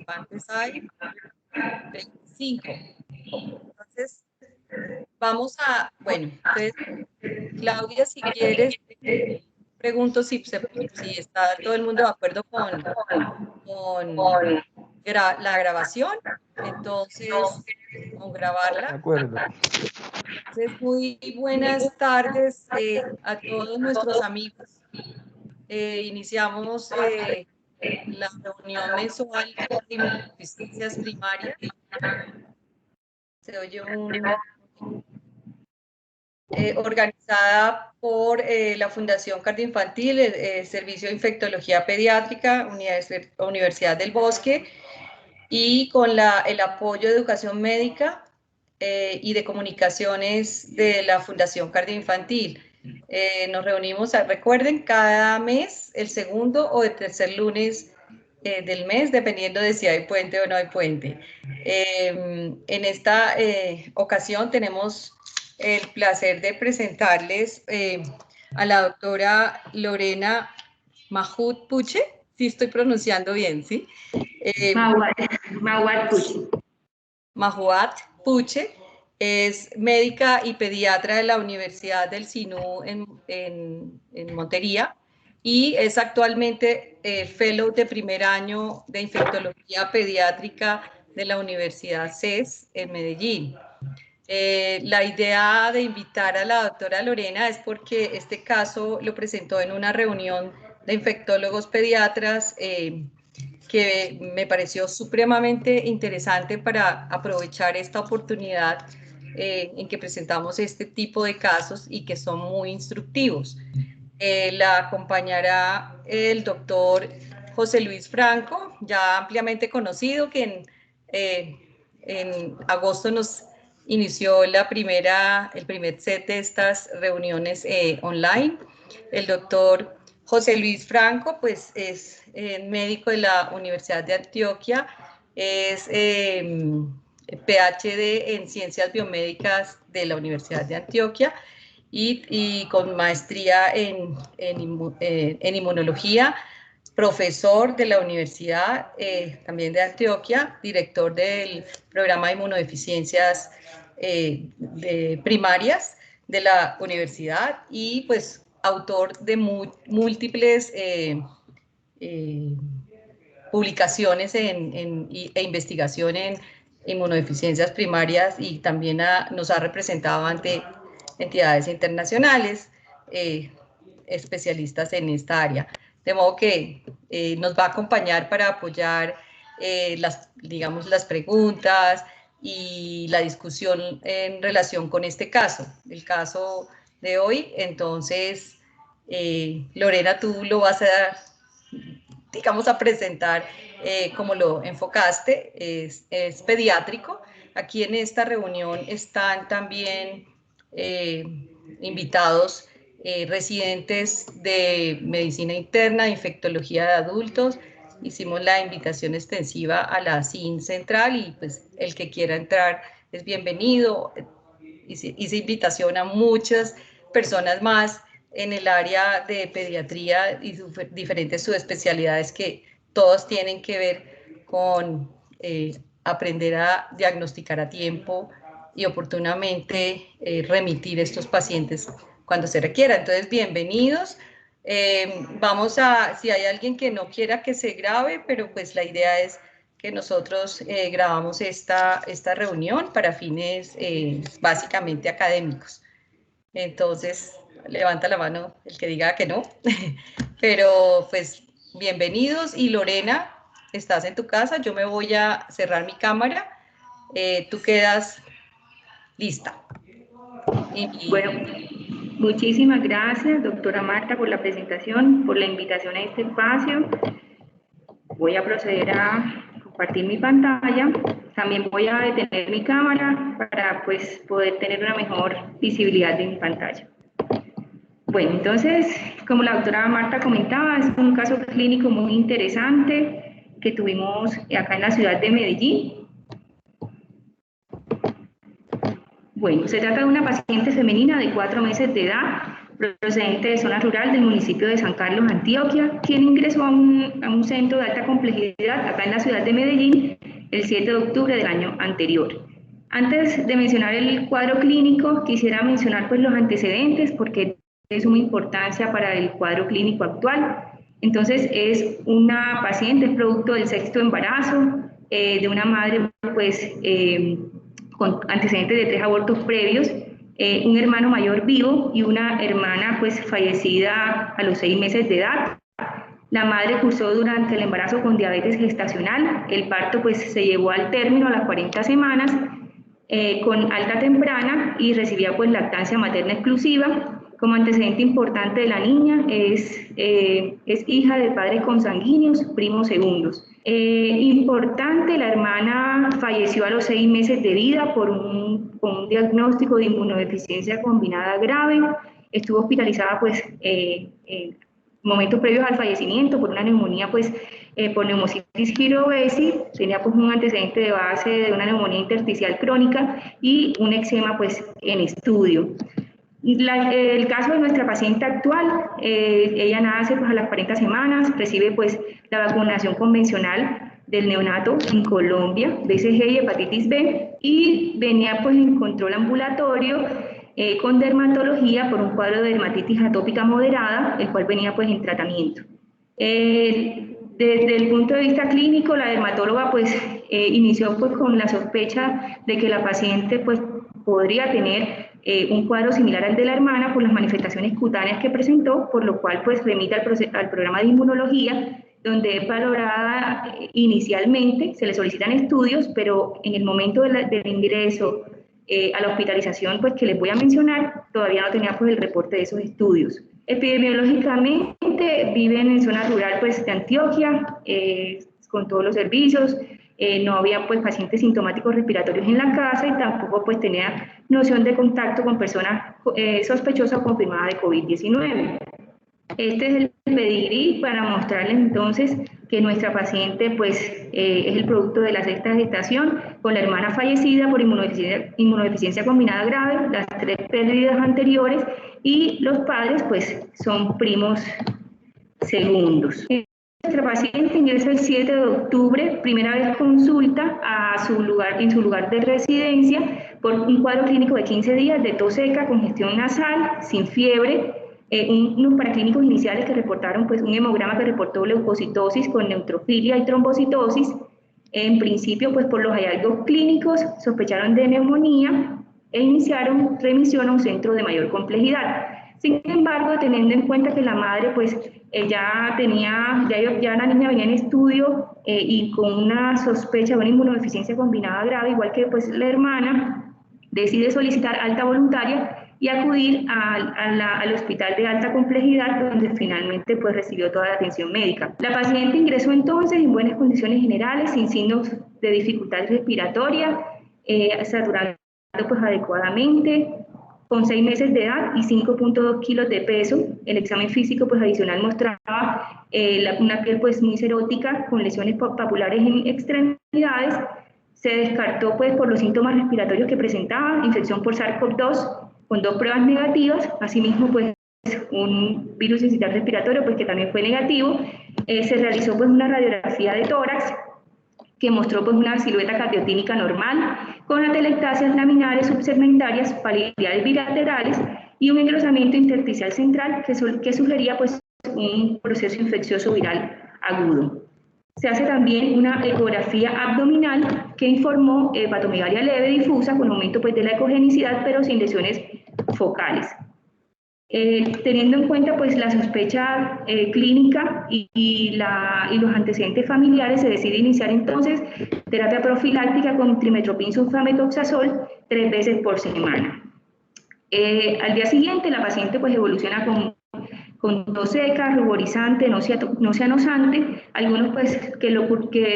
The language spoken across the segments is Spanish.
participantes hay? 25. Entonces, vamos a, bueno, entonces, Claudia, si quieres, pregunto si está todo el mundo de acuerdo con la grabación. Entonces, con grabarla. De acuerdo. Entonces, muy buenas tardes a todos nuestros amigos. Iniciamos la reunión mensual de inmunodeficiencias primarias. Se oye organizada por la Fundación Cardioinfantil, el Servicio de Infectología Pediátrica, Universidad del Bosque, y con el apoyo de Educación Médica y de Comunicaciones de la Fundación Cardioinfantil. Nos reunimos, recuerden, cada mes, el segundo o el tercer lunes del mes, dependiendo de si hay puente o no hay puente. En esta ocasión tenemos el placer de presentarles a la doctora Lorena Mahut Puche, si estoy pronunciando bien, ¿sí? Mahuat Puche es médica y pediatra de la Universidad del SINU en Montería y es actualmente fellow de primer año de infectología pediátrica de la Universidad CES en Medellín. La idea de invitar a la doctora Lorena es porque este caso lo presentó en una reunión de infectólogos pediatras que me pareció supremamente interesante para aprovechar esta oportunidad en que presentamos este tipo de casos y que son muy instructivos. La acompañará el doctor José Luis Franco, ya ampliamente conocido, que en agosto nos inició el primer set de estas reuniones online. El doctor José Luis Franco, pues es médico de la Universidad de Antioquia, es PhD en Ciencias Biomédicas de la Universidad de Antioquia y con maestría en inmunología, profesor de la Universidad también de Antioquia, director del programa de inmunodeficiencias primarias de la universidad y pues autor de múltiples publicaciones e investigación en inmunodeficiencias primarias y también nos ha representado ante entidades internacionales especialistas en esta área. De modo que nos va a acompañar para apoyar las preguntas y la discusión en relación con este caso, el caso de hoy. Entonces, Lorena, tú lo vas a presentar como lo enfocaste, es pediátrico. Aquí en esta reunión están también invitados residentes de medicina interna, de infectología de adultos. Hicimos la invitación extensiva a la CIN central y pues el que quiera entrar es bienvenido. Hice invitación a muchas personas más en el área de pediatría y diferentes subespecialidades que todos tienen que ver con aprender a diagnosticar a tiempo y oportunamente remitir estos pacientes cuando se requiera. Entonces, bienvenidos. Si hay alguien que no quiera que se grabe, pero pues la idea es que nosotros grabamos esta reunión para fines básicamente académicos. Entonces, levanta la mano el que diga que no. Pero pues bienvenidos. Y Lorena, estás en tu casa, yo me voy a cerrar mi cámara. Tú quedas lista. Bueno, muchísimas gracias, doctora Marta, por la presentación, por la invitación a este espacio. Voy a proceder a compartir mi pantalla. También voy a detener mi cámara para pues, poder tener una mejor visibilidad de mi pantalla. Bueno, entonces, como la doctora Marta comentaba, es un caso clínico muy interesante que tuvimos acá en la ciudad de Medellín. Bueno, se trata de una paciente femenina de 4 meses de edad procedente de zona rural del municipio de San Carlos, Antioquia, quien ingresó a un centro de alta complejidad acá en la ciudad de Medellín el 7 de octubre del año anterior. Antes de mencionar el cuadro clínico, quisiera mencionar pues los antecedentes porque es de suma importancia para el cuadro clínico actual. Entonces es una paciente, es producto del 6º embarazo, de una madre pues con antecedentes de 3 abortos previos, un hermano mayor vivo y una hermana pues fallecida a los 6 meses de edad. La madre cursó durante el embarazo con diabetes gestacional, el parto pues se llevó al término a las 40 semanas con alta temprana y recibía pues lactancia materna exclusiva. Como antecedente importante de la niña es hija de padres consanguíneos, primos segundos. Importante, la hermana falleció a los 6 meses de vida con un diagnóstico de inmunodeficiencia combinada grave. Estuvo hospitalizada pues momentos previos al fallecimiento por una neumonía pues por neumocitis girovesi, tenía pues un antecedente de base de una neumonía intersticial crónica y un eczema pues en estudio. El caso de nuestra paciente actual, ella nace pues a las 40 semanas, recibe pues la vacunación convencional del neonato en Colombia, BCG y hepatitis B, y venía pues en control ambulatorio con dermatología por un cuadro de dermatitis atópica moderada, el cual venía pues en tratamiento. Desde el punto de vista clínico, la dermatóloga pues inició pues con la sospecha de que la paciente pues podría tener un cuadro similar al de la hermana por las manifestaciones cutáneas que presentó, por lo cual pues remite al programa de inmunología, donde es valorada inicialmente, se le solicitan estudios, pero en el momento del ingreso a la hospitalización pues que les voy a mencionar, todavía no tenía pues el reporte de esos estudios. Epidemiológicamente viven en zona rural pues de Antioquia, con todos los servicios, no había pues pacientes sintomáticos respiratorios en la casa y tampoco pues tenía noción de contacto con personas sospechosas o confirmadas de COVID-19. Este es el pedigrí para mostrarles entonces que nuestra paciente pues es el producto de la 6ª gestación con la hermana fallecida por inmunodeficiencia combinada grave, las 3 pérdidas anteriores y los padres pues son primos segundos. Nuestra paciente ingresa el 7 de octubre, primera vez consulta en su lugar de residencia por un cuadro clínico de 15 días de tos seca, congestión nasal, sin fiebre, unos paraclínicos iniciales que reportaron pues un hemograma que reportó leucocitosis con neutrofilia y trombocitosis. En principio pues por los hallazgos clínicos sospecharon de neumonía e iniciaron remisión a un centro de mayor complejidad. Sin embargo, teniendo en cuenta que la madre pues ya la niña venía en estudio y con una sospecha de una inmunodeficiencia combinada grave, igual que pues la hermana, decide solicitar alta voluntaria y acudir al hospital de alta complejidad, donde finalmente pues recibió toda la atención médica. La paciente ingresó entonces en buenas condiciones generales, sin signos de dificultad respiratoria, saturando pues adecuadamente, con 6 meses de edad y 5.2 kilos de peso. El examen físico pues adicional mostraba una piel pues muy serótica con lesiones papulares en extremidades. Se descartó pues por los síntomas respiratorios que presentaba, infección por SARS-CoV-2 con 2 pruebas negativas, asimismo pues un virus sincitial respiratorio pues que también fue negativo. Se realizó pues una radiografía de tórax que mostró pues una silueta cardiotímica normal, con atelectasias laminares subsegmentarias, palidez bilaterales y un engrosamiento intersticial central que sugería pues un proceso infeccioso viral agudo. Se hace también una ecografía abdominal que informó hepatomegalia leve difusa con aumento pues de la ecogenicidad pero sin lesiones focales. Teniendo en cuenta pues la sospecha clínica y los antecedentes familiares, se decide iniciar entonces terapia profiláctica con trimetoprim sulfamethoxazol 3 veces por semana. Al día siguiente la paciente pues evoluciona con tos seca, ruborizante, náusea nosante. Algunos pues que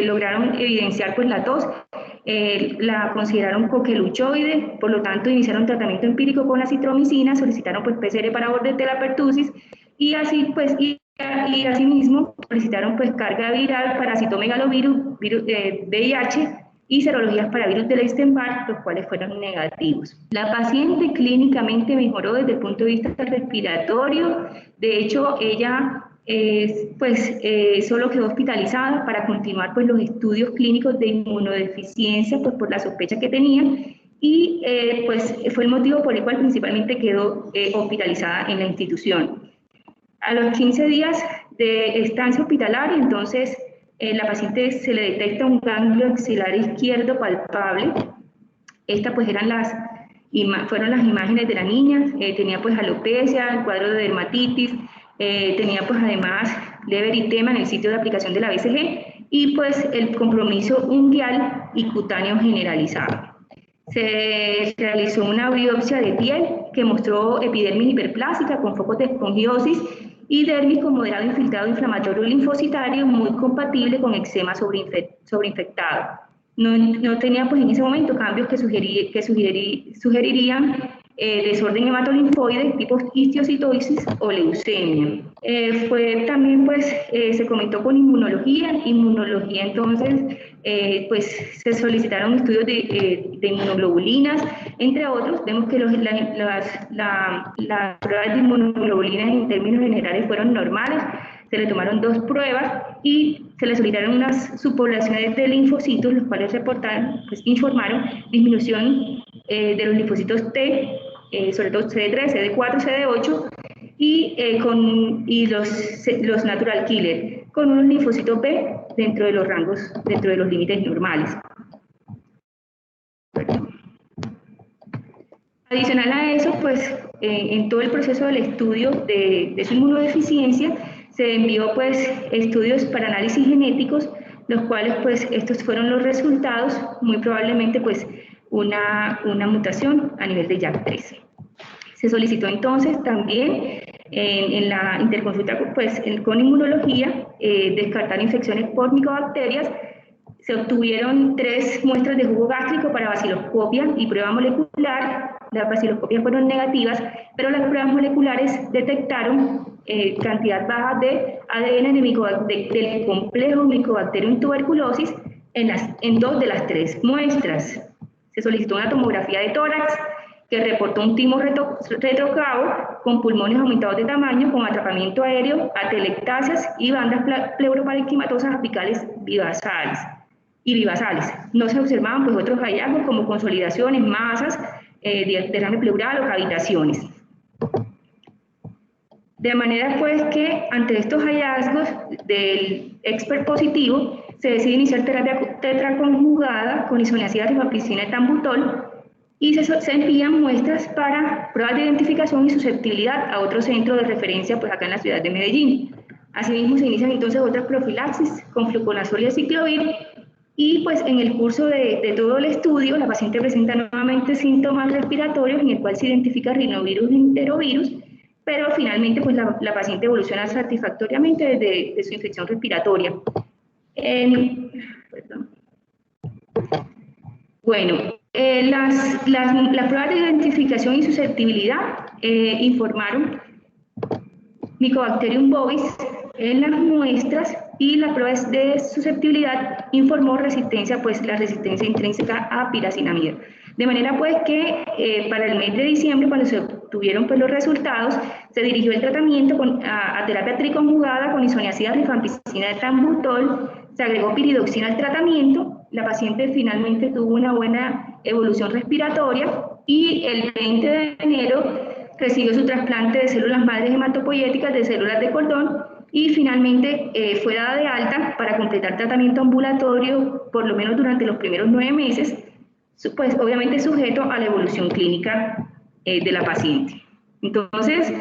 lograron evidenciar pues la tos la consideraron coqueluchoide, por lo tanto iniciaron tratamiento empírico con acitromicina, solicitaron pues PCR para bordes de la pertussis y así pues y asimismo solicitaron pues carga viral para citomegalovirus, VIH y serologías para virus del Epstein-Barr, los cuales fueron negativos. La paciente clínicamente mejoró desde el punto de vista respiratorio. De hecho, ella solo quedó hospitalizada para continuar pues, los estudios clínicos de inmunodeficiencia pues, por la sospecha que tenía, y pues fue el motivo por el cual principalmente quedó hospitalizada en la institución. A los 15 días de estancia hospitalaria, entonces la paciente se le detecta un ganglio axilar izquierdo palpable. Estas pues fueron las imágenes de la niña. Tenía pues alopecia, cuadro de dermatitis, tenía pues además leve eritema en el sitio de aplicación de la BCG y pues el compromiso unguial y cutáneo generalizado. Se realizó una biopsia de piel que mostró epidermis hiperplástica con focos de esponjiosis y dermis con moderado infiltrado inflamatorio linfocitario muy compatible con eczema sobreinfectado. No tenía pues en ese momento cambios que sugerirían desorden hematolinfoide tipo histiocytosis o leucemia. También pues se comentó con inmunología entonces pues se solicitaron estudios de inmunoglobulinas, entre otros. Vemos que las pruebas de inmunoglobulinas en términos generales fueron normales. Se le tomaron 2 pruebas y se le solicitaron unas subpoblaciones de linfocitos, los cuales informaron disminución de los linfocitos T, sobre todo CD3, CD4, CD8, y los natural killer, con unos linfocitos B dentro de los rangos, dentro de los límites normales. Adicional a eso, pues en todo el proceso del estudio de su inmunodeficiencia, se envió pues estudios para análisis genéticos, los cuales pues estos fueron los resultados, muy probablemente pues una mutación a nivel de JAK3. Se solicitó entonces también en la interconsulta pues, con inmunología descartar infecciones por micobacterias. Se obtuvieron 3 muestras de jugo gástrico para baciloscopia y prueba molecular. Las baciloscopias fueron negativas, pero las pruebas moleculares detectaron cantidad baja de ADN del complejo Mycobacterium tuberculosis en 2 de las 3 muestras. Se solicitó una tomografía de tórax que reportó un timo retrocavo con pulmones aumentados de tamaño, con atrapamiento aéreo, atelectasias y bandas pleuroparenquimatosas apicales vivasales. No se observaban pues, otros hallazgos como consolidaciones, masas, derrame pleural o cavitaciones. De manera pues que ante estos hallazgos del expert positivo se decide iniciar terapia tetraconjugada con isoniazida, rifampicina y tambutol, y se envían muestras para pruebas de identificación y susceptibilidad a otro centro de referencia pues acá en la ciudad de Medellín. Asimismo se inician entonces otras profilaxis con fluconazol y aciclovir, y pues en el curso de todo el estudio la paciente presenta nuevamente síntomas respiratorios en el cual se identifica rinovirus y enterovirus, pero finalmente pues la paciente evoluciona satisfactoriamente de su infección respiratoria. Bueno, las pruebas de identificación y susceptibilidad informaron Mycobacterium bovis en las muestras, y las pruebas de susceptibilidad informó resistencia, pues la resistencia intrínseca a piracinamida. De manera pues que para el mes de diciembre, cuando se obtuvieron pues, los resultados, se dirigió el tratamiento a terapia triconjugada con isoniazida, rifampicina y tambutol, se agregó piridoxina al tratamiento. La paciente finalmente tuvo una buena evolución respiratoria y el 20 de enero recibió su trasplante de células madres hematopoyéticas de células de cordón y finalmente fue dada de alta para completar tratamiento ambulatorio por lo menos durante los primeros 9 meses, pues obviamente sujeto a la evolución clínica de la paciente. Entonces,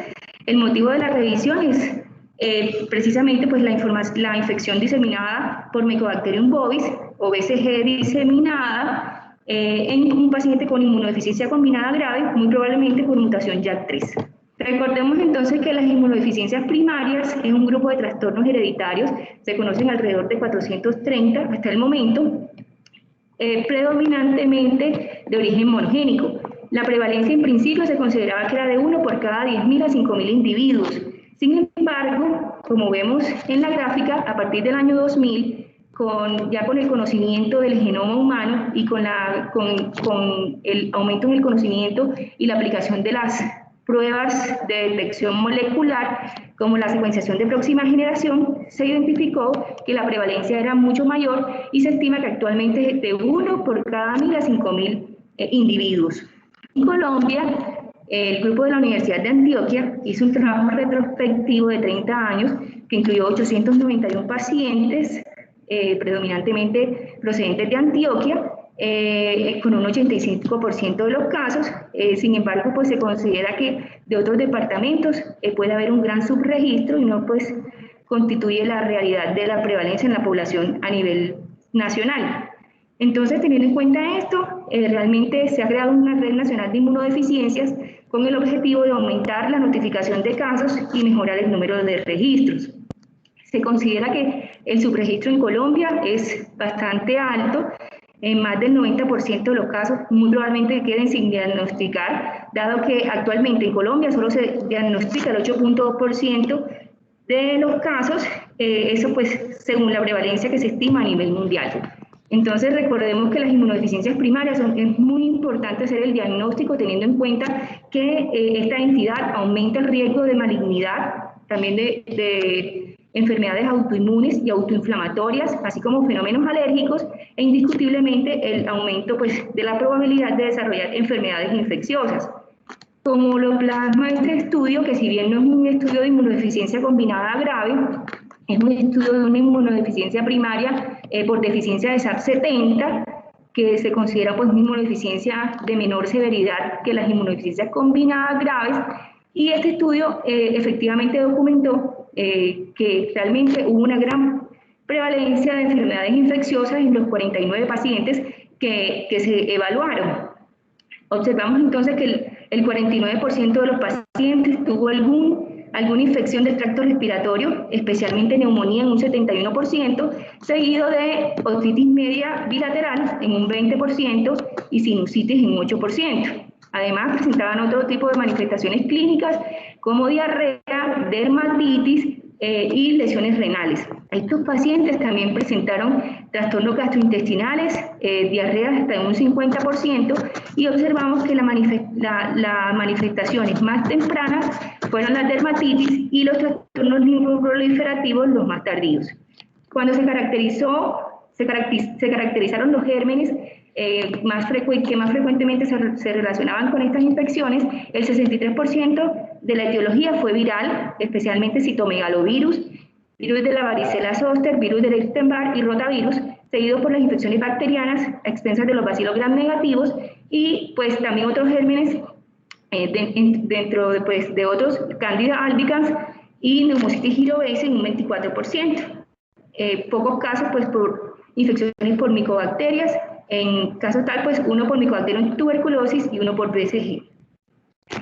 el motivo de la revisión es precisamente pues, la infección diseminada por Mycobacterium bovis o BCG diseminada en un paciente con inmunodeficiencia combinada grave, muy probablemente por mutación JAK3. Recordemos entonces que las inmunodeficiencias primarias es un grupo de trastornos hereditarios, se conocen alrededor de 430 hasta el momento, predominantemente de origen monogénico. La prevalencia en principio se consideraba que era de 1 por cada 10.000 a 5.000 individuos. Sin embargo, como vemos en la gráfica, a partir del año 2000 ya con el conocimiento del genoma humano y con el aumento en el conocimiento y la aplicación de las pruebas de detección molecular, como la secuenciación de próxima generación, se identificó que la prevalencia era mucho mayor y se estima que actualmente es de 1 por cada 1.000 a 5.000 individuos. En Colombia, el grupo de la Universidad de Antioquia hizo un trabajo retrospectivo de 30 años que incluyó 891 pacientes, predominantemente procedentes de Antioquia, con un 85% de los casos. Sin embargo, pues se considera que de otros departamentos puede haber un gran subregistro y no pues constituye la realidad de la prevalencia en la población a nivel nacional. Entonces, teniendo en cuenta esto, realmente se ha creado una red nacional de inmunodeficiencias con el objetivo de aumentar la notificación de casos y mejorar el número de registros. Se considera que el subregistro en Colombia es bastante alto. En más del 90% de los casos muy probablemente queden sin diagnosticar, dado que actualmente en Colombia solo se diagnostica el 8.2% de los casos, eso pues según la prevalencia que se estima a nivel mundial. Entonces recordemos que las inmunodeficiencias primarias es muy importante hacer el diagnóstico teniendo en cuenta que esta entidad aumenta el riesgo de malignidad, también de enfermedades autoinmunes y autoinflamatorias, así como fenómenos alérgicos e indiscutiblemente el aumento pues, de la probabilidad de desarrollar enfermedades infecciosas. Como lo plasma este estudio, que si bien no es un estudio de inmunodeficiencia combinada grave, es un estudio de una inmunodeficiencia primaria por deficiencia de SAP70, que se considera pues, una inmunodeficiencia de menor severidad que las inmunodeficiencias combinadas graves, y este estudio efectivamente documentó que realmente hubo una gran prevalencia de enfermedades infecciosas en los 49 pacientes que se evaluaron. Observamos entonces que el 49% de los pacientes tuvo alguna infección del tracto respiratorio, especialmente neumonía en un 71%, seguido de otitis media bilateral en un 20% y sinusitis en un 8%. Además, presentaban otro tipo de manifestaciones clínicas como diarrea, dermatitis y lesiones renales. Estos pacientes también presentaron trastornos gastrointestinales, diarrea hasta en un 50%, y observamos que las manifestaciones más tempranas fueron las dermatitis y los trastornos linfoproliferativos los más tardíos. Cuando se caracterizaron los gérmenes que más frecuentemente se relacionaban con estas infecciones, el 63% de la etiología fue viral, especialmente citomegalovirus, virus de la varicela zoster, virus del Epstein-Barr y rotavirus, seguido por las infecciones bacterianas a expensas de los bacilos gram negativos y pues también otros gérmenes dentro de otros, Candida albicans y Pneumocystis jirovecii en un 24%. Pocos casos pues por infecciones por micobacterias, en caso tal pues uno por Mycobacterium tuberculosis y uno por BCG.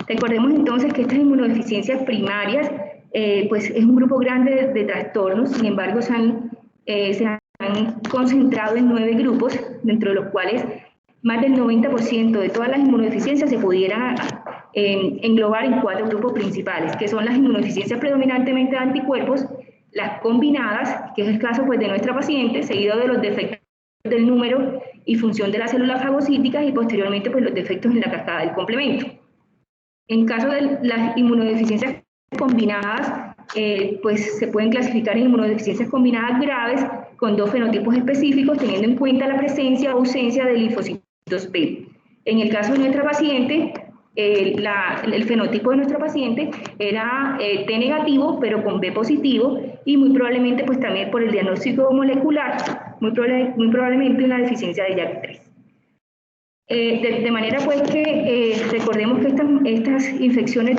Recordemos entonces que estas inmunodeficiencias primarias pues es un grupo grande de trastornos, sin embargo se han concentrado en 9 grupos, dentro de los cuales más del 90% de todas las inmunodeficiencias se pudieran englobar en 4 grupos principales, que son las inmunodeficiencias predominantemente de anticuerpos, las combinadas, que es el caso pues, de nuestra paciente, seguido de los defectos del número y función de las células fagocíticas y posteriormente pues, los defectos en la cascada del complemento. En caso de las inmunodeficiencias combinadas, pues se pueden clasificar en inmunodeficiencias combinadas graves con 2 fenotipos específicos, teniendo en cuenta la presencia o ausencia de linfocitos B. En el caso de nuestra paciente, el fenotipo de nuestra paciente era T negativo, pero con B positivo, y muy probablemente pues también por el diagnóstico molecular, muy probablemente una deficiencia de JAK3. De manera pues que recordemos que estas infecciones,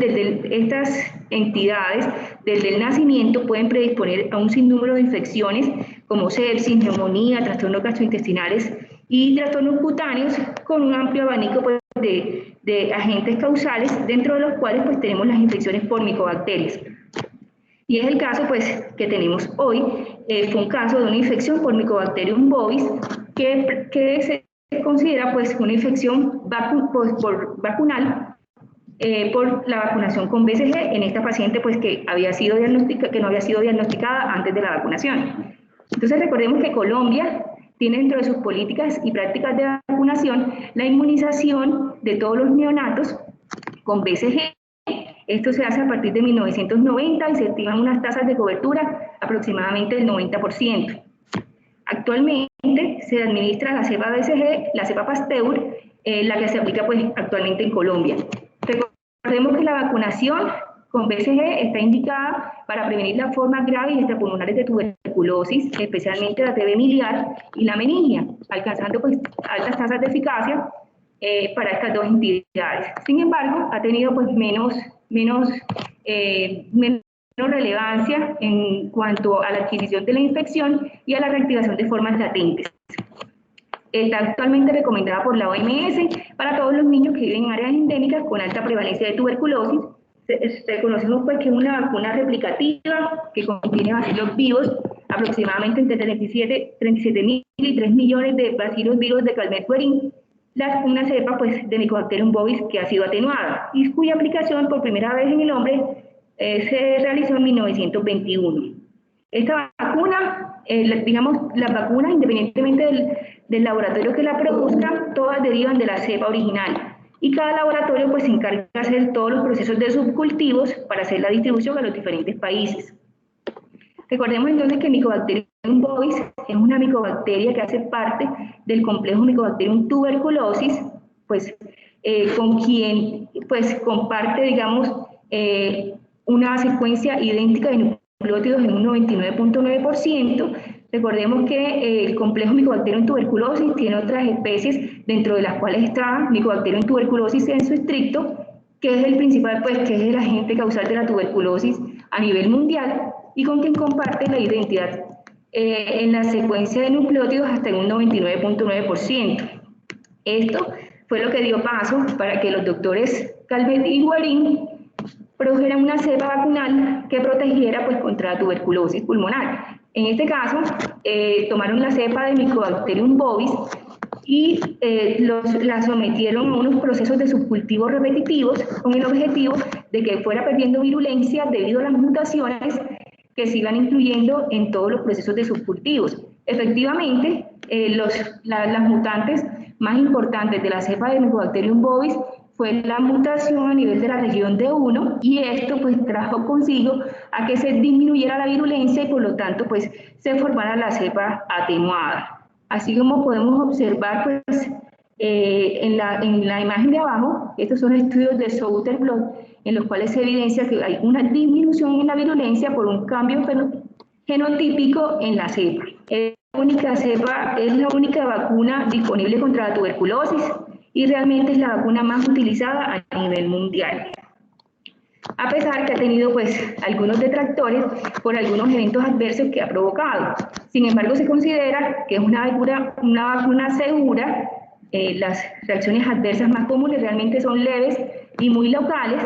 estas entidades desde el nacimiento pueden predisponer a un sinnúmero de infecciones como sepsis, neumonía, trastornos gastrointestinales y trastornos cutáneos con un amplio abanico pues, de agentes causales, dentro de los cuales pues tenemos las infecciones por micobacterias. Y es el caso pues que tenemos hoy, fue un caso de una infección por Mycobacterium bovis que se considera pues una infección vacunal por la vacunación con BCG en esta paciente pues que no había sido diagnosticada antes de la vacunación. Entonces recordemos que Colombia tiene dentro de sus políticas y prácticas de vacunación la inmunización de todos los neonatos con BCG. Esto se hace a partir de 1990 y se estiman unas tasas de cobertura aproximadamente del 90%. Actualmente se administra la cepa BCG, la cepa Pasteur, la que se aplica pues actualmente en Colombia. Recordemos que la vacunación con BCG está indicada para prevenir las formas graves y extrapulmonares de tuberculosis, especialmente la TB miliar y la meningia, alcanzando pues altas tasas de eficacia para estas dos entidades. Sin embargo, ha tenido pues menos relevancia en cuanto a la adquisición de la infección y a la reactivación de formas latentes. Está actualmente recomendada por la OMS para todos los niños que viven en áreas endémicas con alta prevalencia de tuberculosis. Reconocemos pues que es una vacuna replicativa que contiene bacilos vivos, aproximadamente entre 37.000 y 3 millones de bacilos vivos de Calmette-Guerin, una cepa pues, de Mycobacterium bovis que ha sido atenuada y cuya aplicación por primera vez en el hombre se realizó en 1921. Esta vacuna, digamos, las vacunas, independientemente del laboratorio que la produzca, todas derivan de la cepa original. Y cada laboratorio pues, se encarga de hacer todos los procesos de subcultivos para hacer la distribución a los diferentes países. Recordemos entonces que Mycobacterium bovis es una micobacteria que hace parte del complejo Mycobacterium tuberculosis, pues con quien pues comparte, digamos, una secuencia idéntica de nucleótidos en un 99.9%. Recordemos que el complejo Mycobacterium tuberculosis tiene otras especies, dentro de las cuales está Mycobacterium tuberculosis sensu stricto, que es el principal, pues, que es el agente causal de la tuberculosis a nivel mundial, y con quien comparte la identidad en la secuencia de nucleótidos hasta en un 99.9%. Esto fue lo que dio paso para que los doctores Calmette y Guerin produjeran una cepa vacunal que protegiera pues, contra la tuberculosis pulmonar. En este caso, tomaron la cepa de Mycobacterium bovis y la sometieron a unos procesos de subcultivo repetitivos con el objetivo de que fuera perdiendo virulencia debido a las mutaciones que se iban incluyendo en todos los procesos de subcultivos. Efectivamente, las mutantes más importantes de la cepa de Mycobacterium bovis fue la mutación a nivel de la región D1 y esto pues trajo consigo a que se disminuyera la virulencia y por lo tanto pues se formara la cepa atenuada. Así como podemos observar pues en la imagen de abajo, estos son estudios de Southern blot en los cuales se evidencia que hay una disminución en la virulencia por un cambio genotípico en la cepa. Es la única vacuna disponible contra la tuberculosis y realmente es la vacuna más utilizada a nivel mundial. A pesar que ha tenido pues algunos detractores por algunos eventos adversos que ha provocado. Sin embargo, se considera que es una vacuna segura. Las reacciones adversas más comunes realmente son leves y muy locales,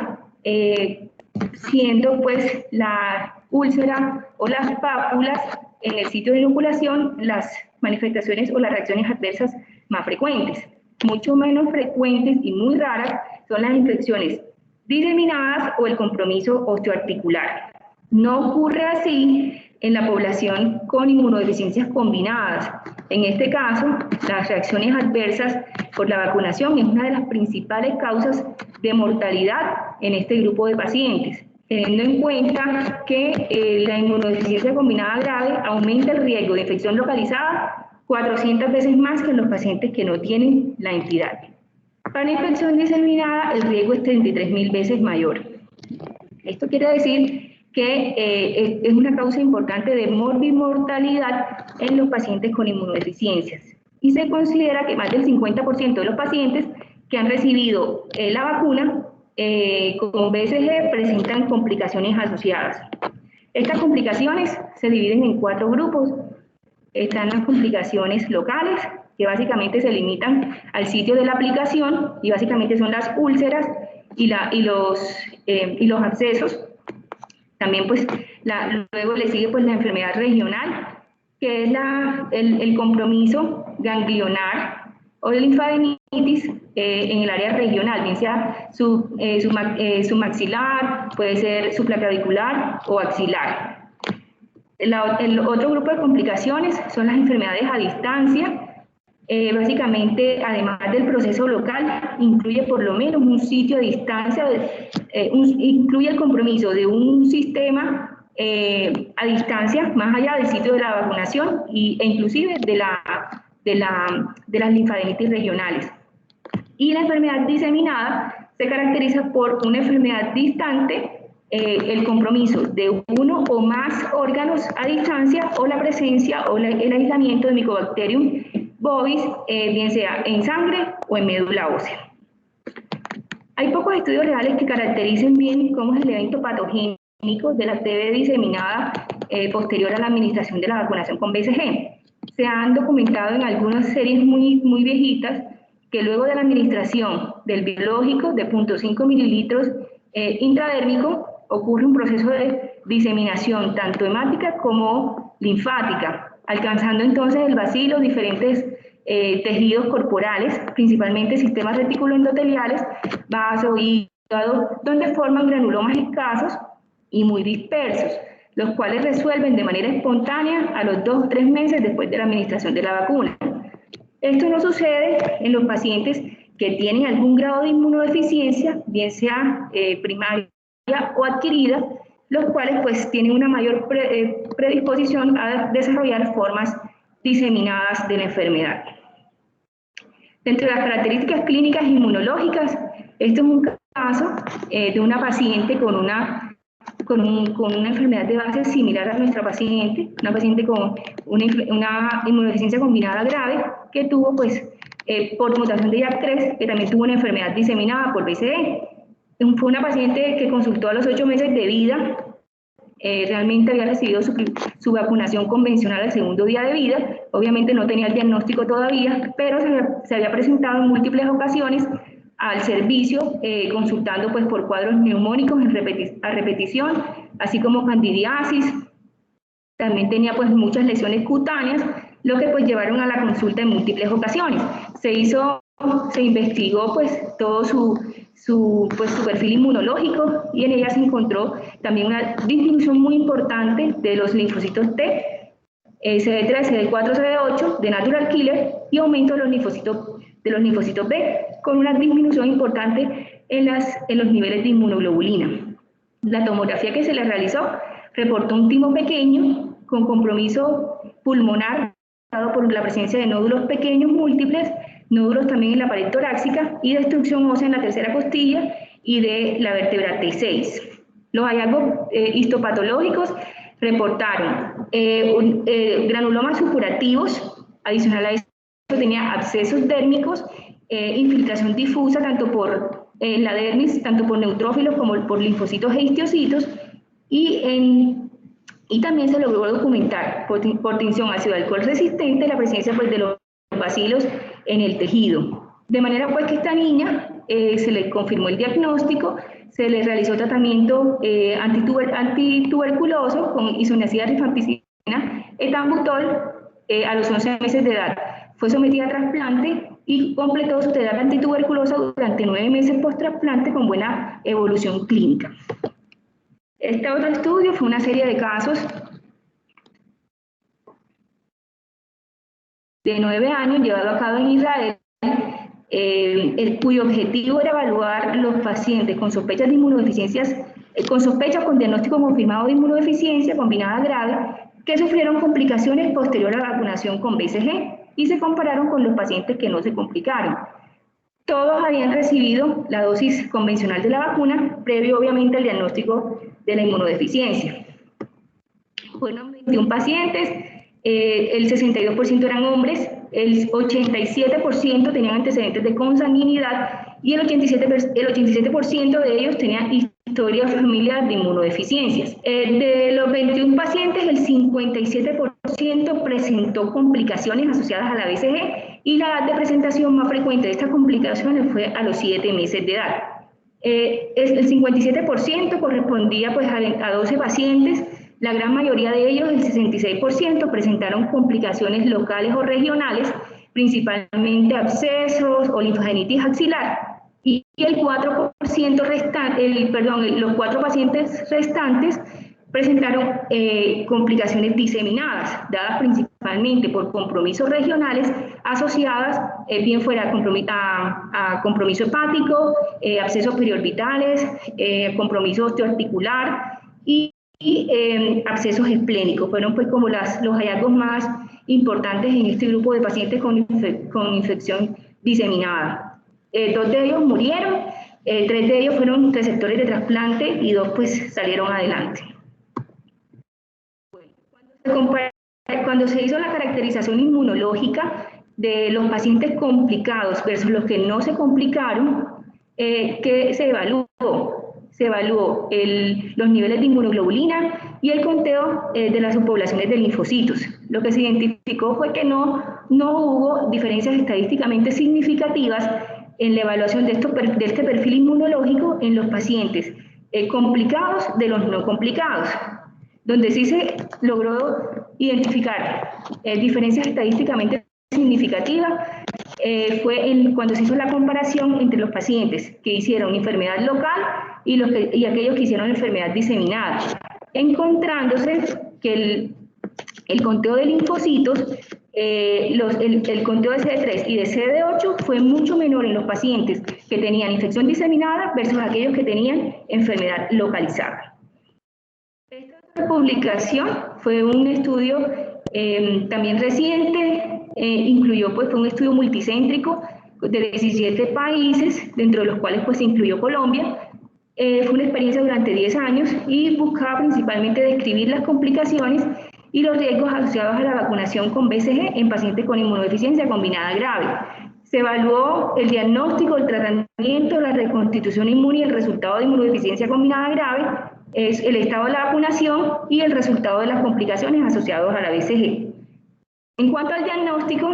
siendo pues la úlcera o las pápulas en el sitio de inoculación las manifestaciones o las reacciones adversas más frecuentes. Mucho menos frecuentes y muy raras son las infecciones diseminadas o el compromiso osteoarticular. No ocurre así en la población con inmunodeficiencias combinadas. En este caso, las reacciones adversas por la vacunación es una de las principales causas de mortalidad en este grupo de pacientes, teniendo en cuenta que la inmunodeficiencia combinada grave aumenta el riesgo de infección localizada 400 veces más que en los pacientes que no tienen la entidad. Para la infección diseminada, el riesgo es 33.000 veces mayor. Esto quiere decir que es una causa importante de morbimortalidad en los pacientes con inmunodeficiencias. Y se considera que más del 50% de los pacientes que han recibido la vacuna con BCG presentan complicaciones asociadas. Estas complicaciones se dividen en 4 grupos. Están las complicaciones locales, que básicamente se limitan al sitio de la aplicación y básicamente son las úlceras y los abscesos. También pues luego le sigue pues la enfermedad regional, que es el compromiso ganglionar o de linfadenitis en el área regional, bien sea su maxilar, puede ser supraclavicular o axilar. El otro grupo de complicaciones son las enfermedades a distancia. Básicamente, además del proceso local, incluye por lo menos un sitio a distancia, incluye el compromiso de un sistema a distancia, más allá del sitio de la vacunación e inclusive de las linfadenitis regionales. Y la enfermedad diseminada se caracteriza por una enfermedad distante, el compromiso de uno o más órganos a distancia o la presencia o el aislamiento de Mycobacterium bovis, bien sea en sangre o en médula ósea. Hay pocos estudios reales que caractericen bien cómo es el evento patogénico de la TB diseminada posterior a la administración de la vacunación con BCG. Se han documentado en algunas series muy viejitas que luego de la administración del biológico de 0.5 mililitros intradérmico ocurre un proceso de diseminación tanto hemática como linfática, alcanzando entonces el bacilo diferentes tejidos corporales, principalmente sistemas reticuloendoteliales, vaso, hígado, donde forman granulomas escasos y muy dispersos, los cuales resuelven de manera espontánea a los 2 o 3 meses después de la administración de la vacuna. Esto no sucede en los pacientes que tienen algún grado de inmunodeficiencia, bien sea primaria o adquirida, los cuales pues tienen una mayor predisposición a desarrollar formas diseminadas de la enfermedad. Dentro de las características clínicas inmunológicas, esto es un caso de una paciente con una enfermedad de base similar a nuestra paciente, una paciente con una inmunodeficiencia combinada grave que tuvo pues por mutación de JAK3, que también tuvo una enfermedad diseminada por BCG. Fue una paciente que consultó a los 8 meses de vida, realmente había recibido su vacunación convencional al segundo día de vida, obviamente no tenía el diagnóstico todavía, pero se había presentado en múltiples ocasiones al servicio, consultando pues por cuadros neumónicos a repetición, así como candidiasis, también tenía pues muchas lesiones cutáneas, lo que pues llevaron a la consulta en múltiples ocasiones. Se investigó pues todo su perfil inmunológico y en ella se encontró también una disminución muy importante de los linfocitos T, CD3, CD4, CD8 de natural killer y aumento de los linfocitos B con una disminución importante en los niveles de inmunoglobulina. La tomografía que se le realizó reportó un timo pequeño con compromiso pulmonar dado por la presencia de nódulos pequeños múltiples, nódulos también en la pared torácica y destrucción ósea en la tercera costilla y de la vértebra T6. Los hallazgos histopatológicos reportaron granulomas supurativos, adicional a eso tenía abscesos dérmicos, infiltración difusa tanto por la dermis, tanto por neutrófilos como por linfocitos e histiocitos, y también se logró documentar por tinción ácido alcohol resistente la presencia pues, de los bacilos en el tejido. De manera pues que esta niña se le confirmó el diagnóstico, se le realizó tratamiento antituberculoso con isoniazida rifampicina, etambutol a los 11 meses de edad. Fue sometida a trasplante y completó su terapia antituberculosa durante 9 meses post-trasplante con buena evolución clínica. Este otro estudio fue una serie de casos de 9 años llevado a cabo en Israel, cuyo objetivo era evaluar los pacientes con sospechas de inmunodeficiencias, con sospecha con diagnóstico confirmado de inmunodeficiencia combinada grave, que sufrieron complicaciones posterior a la vacunación con BCG y se compararon con los pacientes que no se complicaron. Todos habían recibido la dosis convencional de la vacuna, previo obviamente al diagnóstico de la inmunodeficiencia. Fueron 21 pacientes, el 62% eran hombres, el 87% tenían antecedentes de consanguinidad y el 87% de ellos tenían historia familiar de inmunodeficiencias. De los 21 pacientes, el 57% presentó complicaciones asociadas a la BCG y la edad de presentación más frecuente de estas complicaciones fue a los 7 meses de edad. El 57% correspondía pues, a 12 pacientes. La gran mayoría de ellos, el 66%, presentaron complicaciones locales o regionales, principalmente abscesos o linfadenitis axilar, y el 4% los 4 pacientes restantes presentaron complicaciones diseminadas, dadas principalmente por compromisos regionales asociadas, bien fuera a compromiso hepático, abscesos periorbitales, compromiso osteoarticular y abscesos esplénicos. Fueron pues como los hallazgos más importantes en este grupo de pacientes con infección diseminada. 2 de ellos murieron, 3 de ellos fueron receptores de trasplante y 2 pues salieron adelante. Cuando se hizo la caracterización inmunológica de los pacientes complicados versus los que no se complicaron, ¿qué se evaluó? Se evaluó los niveles de inmunoglobulina y el conteo de las subpoblaciones de linfocitos. Lo que se identificó fue que no hubo diferencias estadísticamente significativas en la evaluación de este perfil inmunológico en los pacientes complicados de los no complicados. Donde sí se logró identificar diferencias estadísticamente significativas fue cuando se hizo la comparación entre los pacientes que hicieron enfermedad local y aquellos que hicieron enfermedad diseminada, encontrándose que el conteo de linfocitos, el conteo de CD3 y de CD8 fue mucho menor en los pacientes que tenían infección diseminada versus aquellos que tenían enfermedad localizada. Esta publicación fue un estudio también reciente, incluyó, pues fue un estudio multicéntrico de 17 países, dentro de los cuales pues se incluyó Colombia. Fue una experiencia durante 10 años y buscaba principalmente describir las complicaciones y los riesgos asociados a la vacunación con BCG en pacientes con inmunodeficiencia combinada grave. Se evaluó el diagnóstico, el tratamiento, la reconstitución inmune y el resultado de inmunodeficiencia combinada grave, es el estado de la vacunación y el resultado de las complicaciones asociadas a la BCG. En cuanto al diagnóstico,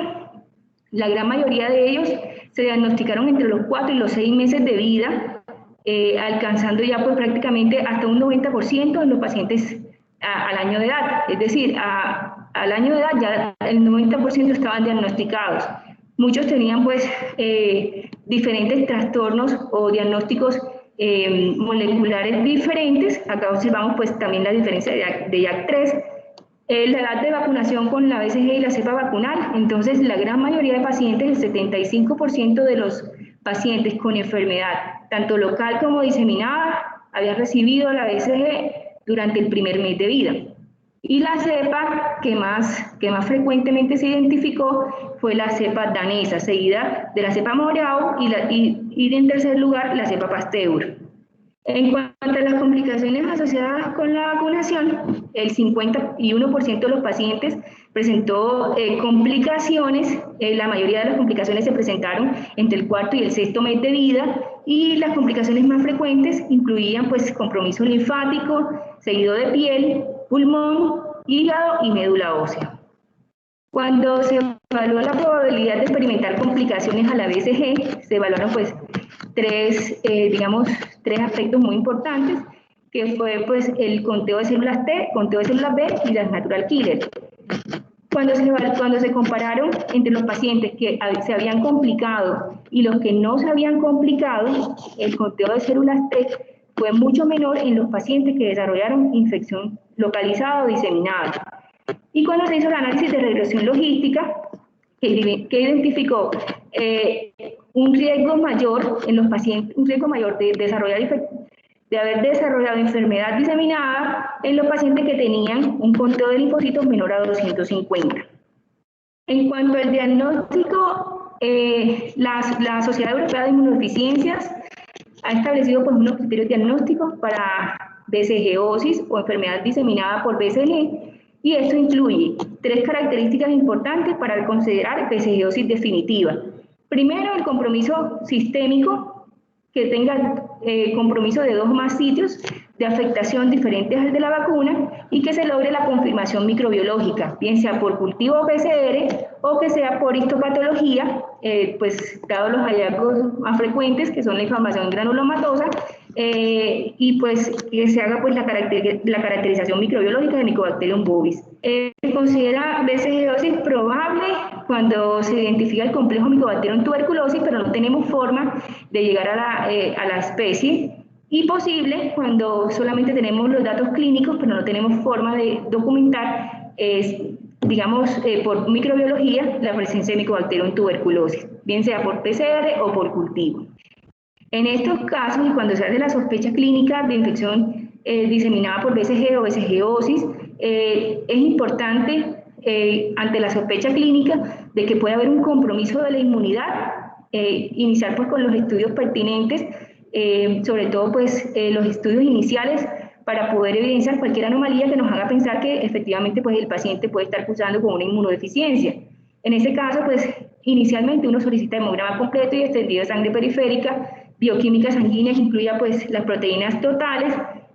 la gran mayoría de ellos se diagnosticaron entre los 4 y los 6 meses de vida, alcanzando ya pues prácticamente hasta un 90% en los pacientes al año de edad. Es decir, al año de edad ya el 90% estaban diagnosticados. Muchos tenían pues diferentes trastornos o diagnósticos moleculares diferentes. Acá observamos pues también la diferencia de JAK3, la edad de vacunación con la BCG y la cepa vacunal. Entonces la gran mayoría de pacientes, el 75% de los pacientes con enfermedad, tanto local como diseminada, habían recibido la BCG durante el primer mes de vida. Y la cepa que más frecuentemente se identificó fue la cepa danesa, seguida de la cepa Moreau y en tercer lugar la cepa Pasteur. En cuanto a las complicaciones asociadas con la vacunación, el 51% de los pacientes presentó complicaciones. La mayoría de las complicaciones se presentaron entre el 4º y el 6º mes de vida, y las complicaciones más frecuentes incluían pues compromiso linfático, seguido de piel, pulmón, hígado y médula ósea. Cuando se evaluó la probabilidad de experimentar complicaciones a la BCG, se evaluaron pues tres aspectos muy importantes, que fue pues el conteo de células T, conteo de células B y las natural killer. Cuando se compararon entre los pacientes que se habían complicado y los que no se habían complicado, el conteo de células T fue mucho menor en los pacientes que desarrollaron infección localizada o diseminada. Y cuando se hizo el análisis de regresión logística, que identificó un riesgo mayor en los pacientes, un riesgo mayor de haber desarrollado enfermedad diseminada en los pacientes que tenían un conteo de linfocitos menor a 250. En cuanto al diagnóstico, la Sociedad Europea de Inmunodeficiencias ha establecido pues, unos criterios diagnósticos para BCG-osis o enfermedad diseminada por BCG, y esto incluye 3 características importantes para considerar BCG-osis definitiva. Primero, el compromiso sistémico, que tenga compromiso de 2 o más sitios de afectación diferentes al de la vacuna, y que se logre la confirmación microbiológica, bien sea por cultivo PCR o que sea por histopatología, pues dados los hallazgos más frecuentes, que son la inflamación granulomatosa, y pues que se haga pues la caracterización microbiológica de Mycobacterium bovis. Se considera BCG-osis probable cuando se identifica el complejo Mycobacterium tuberculosis, pero no tenemos forma de llegar a la especie. y posible cuando solamente tenemos los datos clínicos, pero no tenemos forma de documentar, digamos, por microbiología, la presencia de Mycobacterium tuberculosis, bien sea por PCR o por cultivo. En estos casos, y cuando se hace la sospecha clínica de infección diseminada por BCG o BCG-osis, es importante, ante la sospecha clínica de que puede haber un compromiso de la inmunidad, iniciar pues con los estudios pertinentes, sobre todo pues los estudios iniciales, para poder evidenciar cualquier anomalía que nos haga pensar que efectivamente pues el paciente puede estar cursando con una inmunodeficiencia. En ese caso, pues inicialmente uno solicita hemograma completo y extendido de sangre periférica, bioquímica sanguínea que incluya pues las proteínas totales,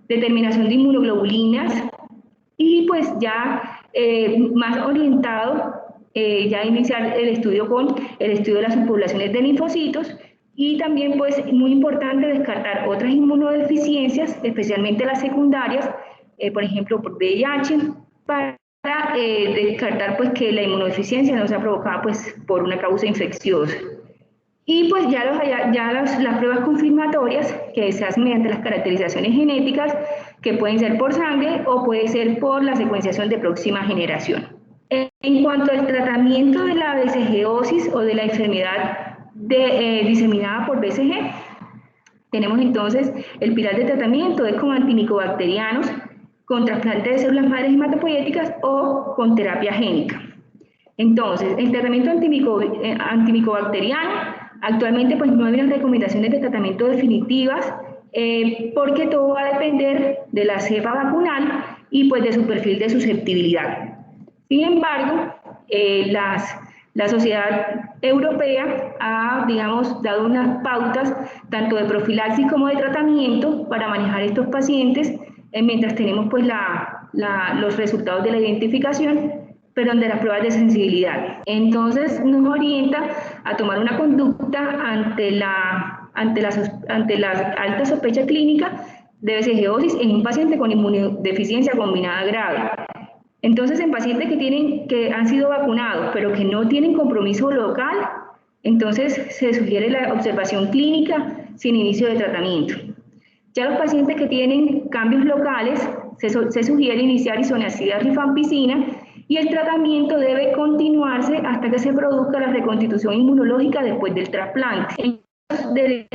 determinación de inmunoglobulinas y pues ya más orientado ya iniciar el estudio con el estudio de las subpoblaciones de linfocitos y también pues muy importante descartar otras inmunodeficiencias, especialmente las secundarias, por ejemplo por VIH, para descartar pues que la inmunodeficiencia no sea provocada pues por una causa infecciosa. Y pues ya las pruebas confirmatorias que se hacen mediante las caracterizaciones genéticas que pueden ser por sangre o puede ser por la secuenciación de próxima generación. En cuanto al tratamiento de la BCG-osis o de la enfermedad diseminada por BCG, tenemos entonces el pilar de tratamiento es con antimicobacterianos, con trasplante de células madres hematopoyéticas o con terapia génica. Entonces, el tratamiento antimicobacteriano, actualmente pues no hay unas recomendaciones de tratamiento definitivas porque todo va a depender de la cepa vacunal y pues de su perfil de susceptibilidad. Sin embargo, la Sociedad Europea ha, digamos, dado unas pautas tanto de profilaxis como de tratamiento para manejar estos pacientes mientras tenemos pues los resultados de la identificación, pero de las pruebas de sensibilidad. Entonces nos orienta a tomar una conducta ante la alta sospecha clínica de BCG-osis en un paciente con inmunodeficiencia combinada grave. Entonces, en pacientes que han sido vacunados, pero que no tienen compromiso local, entonces se sugiere la observación clínica sin inicio de tratamiento. Ya los pacientes que tienen cambios locales, se sugiere iniciar isoniazida rifampicina y el tratamiento debe continuarse hasta que se produzca la reconstitución inmunológica después del trasplante. En casos de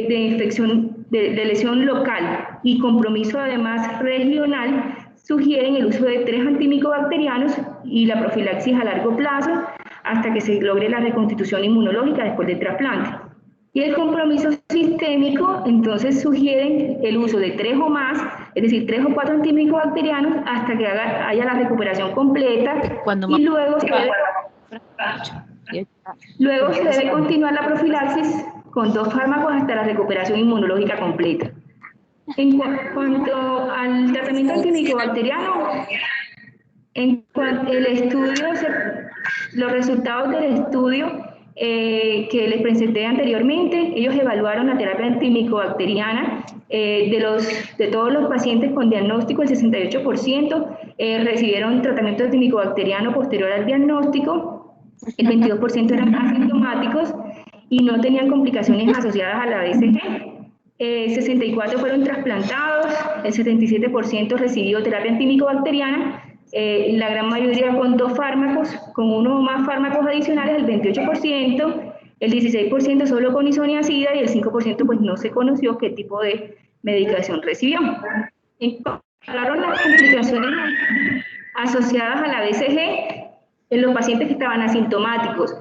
infección, de lesión local y compromiso además regional, sugieren el uso de 3 antimicobacterianos y la profilaxis a largo plazo hasta que se logre la reconstitución inmunológica después del trasplante. Y el compromiso sistémico, entonces sugieren el uso de 3 o más, es decir, 3 o 4 antimicobacterianos hasta que haya la recuperación completa y luego se debe continuar la profilaxis con 2 fármacos hasta la recuperación inmunológica completa. En cuanto al tratamiento antimicobacteriano, los resultados del estudio que les presenté anteriormente, ellos evaluaron la terapia antimicobacteriana de todos los pacientes con diagnóstico, el 68% recibieron tratamiento antimicobacteriano posterior al diagnóstico, el 22% eran asintomáticos y no tenían complicaciones asociadas a la BCG. 64 fueron trasplantados, el 77% recibió terapia antimicobacteriana, la gran mayoría con 2 fármacos, con 1 o más fármacos adicionales, el 28%, el 16% solo con isoniazida y el 5% pues no se conoció qué tipo de medicación recibió. Hablaron las complicaciones asociadas a la BCG en los pacientes que estaban asintomáticos,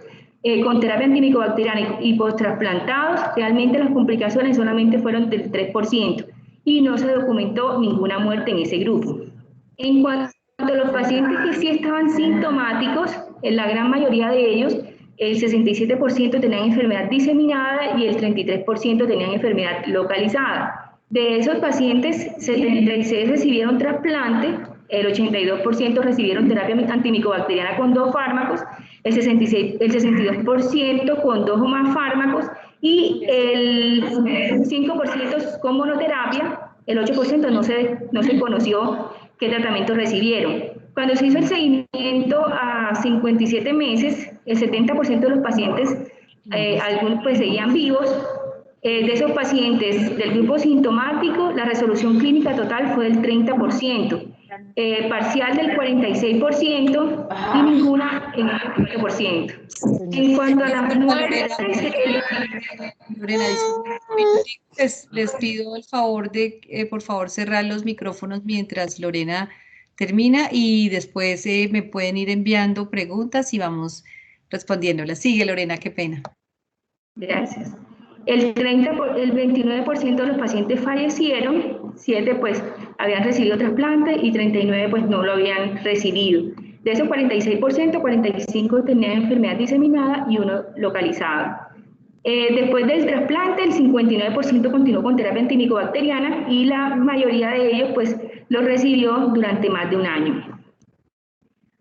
con terapia antimicobacteriana y post-trasplantados, realmente las complicaciones solamente fueron del 3% y no se documentó ninguna muerte en ese grupo. En cuanto a los pacientes que sí estaban sintomáticos, en la gran mayoría de ellos, el 67% tenían enfermedad diseminada y el 33% tenían enfermedad localizada. De esos pacientes, 76 recibieron trasplante, el 82% recibieron terapia antimicobacteriana con 2 fármacos, el 62% con 2 o más fármacos y el 5% con monoterapia, el 8% no se conoció qué tratamiento recibieron. Cuando se hizo el seguimiento a 57 meses, el 70% de los pacientes, algunos pues seguían vivos, De esos pacientes del grupo sintomático, la resolución clínica total fue del 30%, parcial del 46% y ninguna en el 20%. En cuanto a las mujeres... Lorena, les pido el favor de, por favor, cerrar los micrófonos mientras Lorena termina y después me pueden ir enviando preguntas y vamos respondiéndolas. Sigue, Lorena, qué pena. Gracias. El 29% de los pacientes fallecieron, 7 pues habían recibido trasplante y 39 pues no lo habían recibido. De esos 46%, 45 tenían enfermedad diseminada y 1 localizado. Después del trasplante, el 59% continuó con terapia antimicobacteriana y la mayoría de ellos pues lo recibió durante más de 1 año.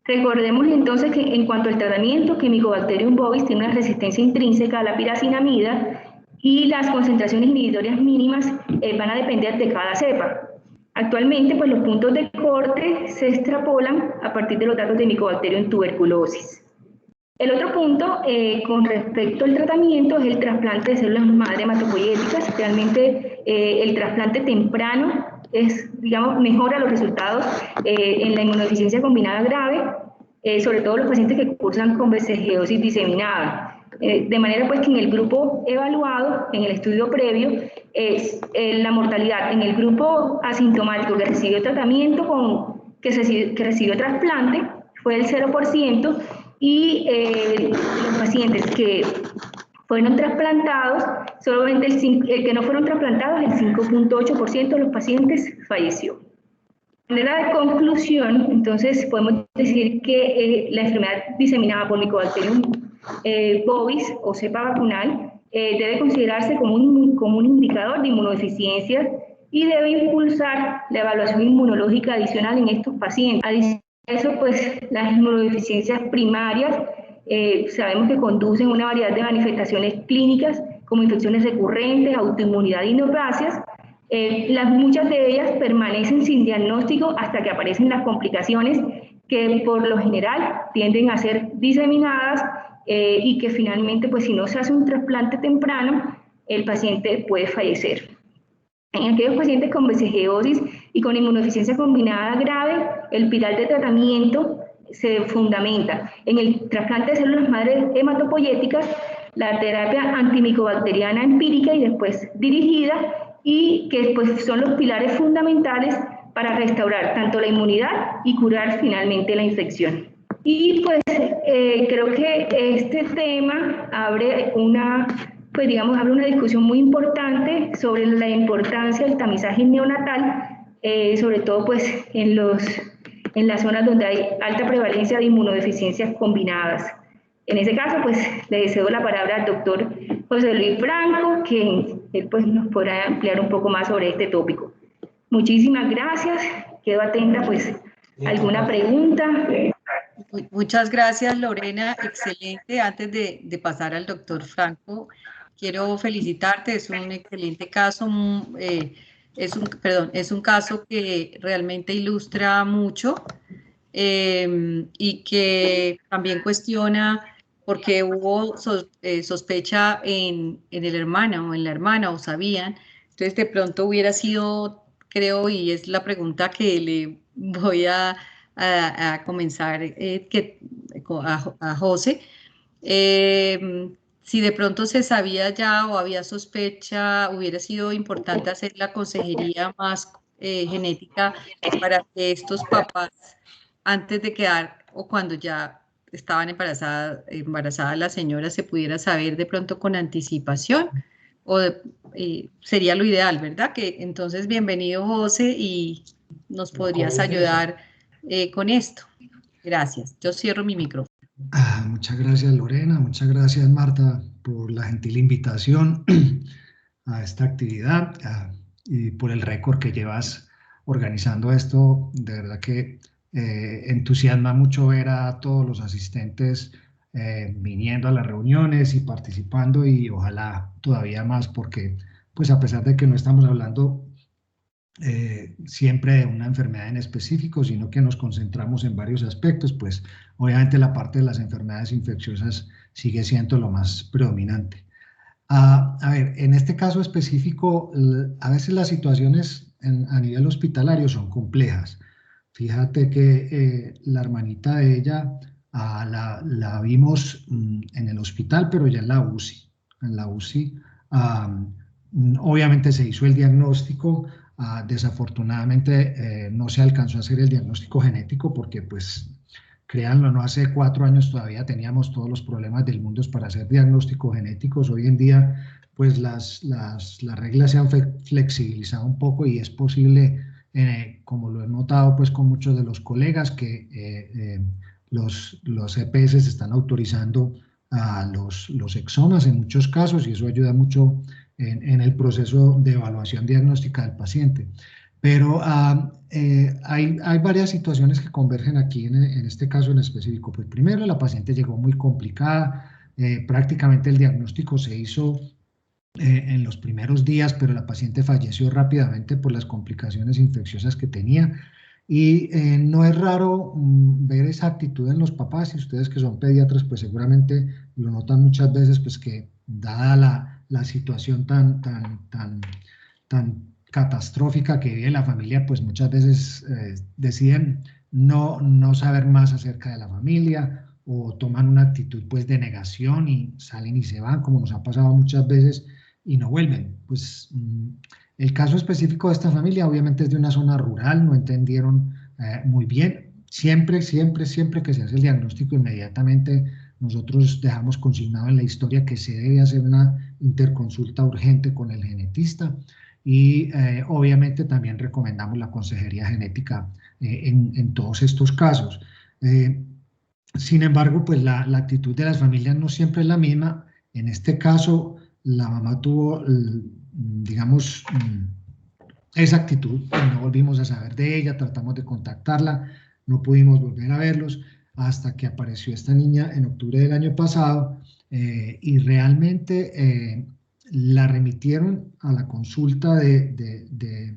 Recordemos entonces que en cuanto al tratamiento, que Mycobacterium bovis tiene una resistencia intrínseca a la piracinamida y las concentraciones inhibitorias mínimas van a depender de cada cepa. Actualmente, pues los puntos de corte se extrapolan a partir de los datos de Mycobacterium tuberculosis. El otro punto con respecto al tratamiento es el trasplante de células madre hematopoyéticas. Realmente el trasplante temprano mejora los resultados en la inmunodeficiencia combinada grave, sobre todo los pacientes que cursan con vesiciosis diseminada. De manera pues que en el grupo evaluado, en el estudio previo, la mortalidad en el grupo asintomático que recibió tratamiento que recibió trasplante fue del 0%, y los pacientes que fueron trasplantados, solamente el que no fueron trasplantados, el 5.8% de los pacientes falleció. De manera de conclusión, entonces podemos decir que la enfermedad diseminada por Mycobacterium bovis o cepa vacunal debe considerarse como un indicador de inmunodeficiencia y debe impulsar la evaluación inmunológica adicional en estos pacientes. Adicional a eso, pues las inmunodeficiencias primarias sabemos que conducen a una variedad de manifestaciones clínicas como infecciones recurrentes, autoinmunidad y neoplasias. Muchas de ellas permanecen sin diagnóstico hasta que aparecen las complicaciones que por lo general tienden a ser diseminadas y que finalmente, pues si no se hace un trasplante temprano, el paciente puede fallecer. En aquellos pacientes con vesiciosis y con inmunodeficiencia combinada grave, el pilar de tratamiento se fundamenta en el trasplante de células madre hematopoyéticas, la terapia antimicobacteriana empírica y después dirigida, y que pues, son los pilares fundamentales para restaurar tanto la inmunidad y curar finalmente la infección. Y pues creo que este tema abre una discusión muy importante sobre la importancia del tamizaje neonatal, sobre todo pues en las zonas donde hay alta prevalencia de inmunodeficiencias combinadas. En ese caso, pues le cedo la palabra al doctor José Luis Franco, que él pues nos podrá ampliar un poco más sobre este tópico. Muchísimas gracias, quedo atenta pues a alguna pregunta. Muchas gracias, Lorena, excelente. Antes de pasar al doctor Franco, quiero felicitarte, es un excelente caso, es un caso que realmente ilustra mucho y que también cuestiona por qué hubo sospecha en el hermano o en la hermana, o sabían. Entonces, de pronto hubiera sido, creo, y es la pregunta que le voy a comenzar a José. Si de pronto se sabía ya o había sospecha, hubiera sido importante hacer la consejería más genética para que estos papás, antes de quedar o cuando ya estaban embarazada la señora, se pudiera saber de pronto con anticipación, o sería lo ideal, ¿verdad? Que entonces, bienvenido, José, y nos podrías ayudar con esto. Gracias. Yo cierro mi micrófono. Muchas gracias, Lorena. Muchas gracias, Marta, por la gentil invitación a esta actividad y por el récord que llevas organizando esto. De verdad que entusiasma mucho ver a todos los asistentes viniendo a las reuniones y participando, y ojalá todavía más, porque pues a pesar de que no estamos hablando siempre de una enfermedad en específico, sino que nos concentramos en varios aspectos, pues obviamente la parte de las enfermedades infecciosas sigue siendo lo más predominante. A ver, en este caso específico, a veces las situaciones a nivel hospitalario son complejas. Fíjate que la hermanita de ella la vimos en el hospital, pero ya en la UCI. En la UCI, obviamente se hizo el diagnóstico. Desafortunadamente no se alcanzó a hacer el diagnóstico genético porque, pues, créanlo, no, hace 4 años todavía teníamos todos los problemas del mundo para hacer diagnósticos genéticos. Hoy en día, pues las reglas se han flexibilizado un poco y es posible, como lo he notado pues con muchos de los colegas, que los EPS están autorizando a los exomas en muchos casos, y eso ayuda mucho en el proceso de evaluación diagnóstica del paciente. Pero hay varias situaciones que convergen aquí en este caso en específico. Pues primero, la paciente llegó muy complicada, prácticamente el diagnóstico se hizo en los primeros días, pero la paciente falleció rápidamente por las complicaciones infecciosas que tenía. Y no es raro ver esa actitud en los papás, y ustedes que son pediatras pues seguramente lo notan muchas veces, pues que dada la situación tan catastrófica que vive la familia, pues muchas veces deciden no saber más acerca de la familia, o toman una actitud pues de negación y salen y se van, como nos ha pasado muchas veces, y no vuelven. Pues el caso específico de esta familia obviamente es de una zona rural, no entendieron muy bien. Siempre que se hace el diagnóstico, inmediatamente nosotros dejamos consignado en la historia que se debe hacer una interconsulta urgente con el genetista, y obviamente también recomendamos la consejería genética en todos estos casos. Sin embargo, pues la actitud de las familias no siempre es la misma. En este caso, la mamá tuvo, digamos, esa actitud, no volvimos a saber de ella, tratamos de contactarla, no pudimos volver a verlos hasta que apareció esta niña en octubre del año pasado, y realmente la remitieron a la consulta de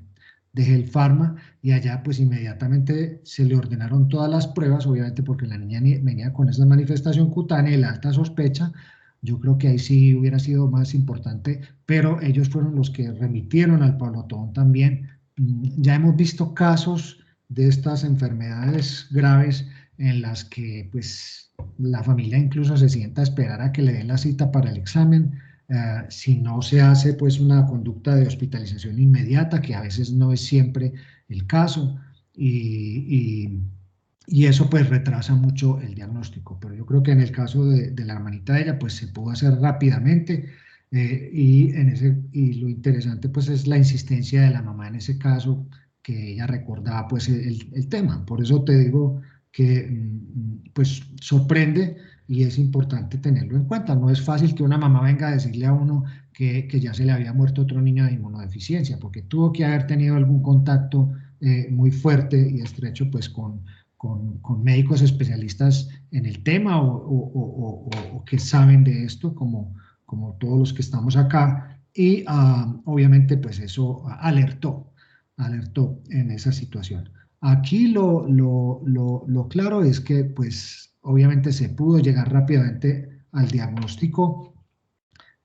Gelpharma, y allá pues inmediatamente se le ordenaron todas las pruebas, obviamente porque la niña venía con esa manifestación cutánea y la alta sospecha. Yo creo que ahí sí hubiera sido más importante, pero ellos fueron los que remitieron al Pablo Tobón también. Ya hemos visto casos de estas enfermedades graves en las que pues la familia incluso se sienta a esperar a que le den la cita para el examen. Si no se hace pues una conducta de hospitalización inmediata, que a veces no es siempre el caso, y eso pues retrasa mucho el diagnóstico. Pero yo creo que en el caso de la hermanita de ella pues se pudo hacer rápidamente, y lo interesante pues es la insistencia de la mamá en ese caso, que ella recordaba pues el tema. Por eso te digo que pues sorprende, y es importante tenerlo en cuenta. No es fácil que una mamá venga a decirle a uno que ya se le había muerto otro niño de inmunodeficiencia, porque tuvo que haber tenido algún contacto muy fuerte y estrecho pues con médicos especialistas en el tema, o que saben de esto, como todos los que estamos acá, y obviamente pues eso alertó en esa situación. Aquí lo claro es que pues obviamente se pudo llegar rápidamente al diagnóstico,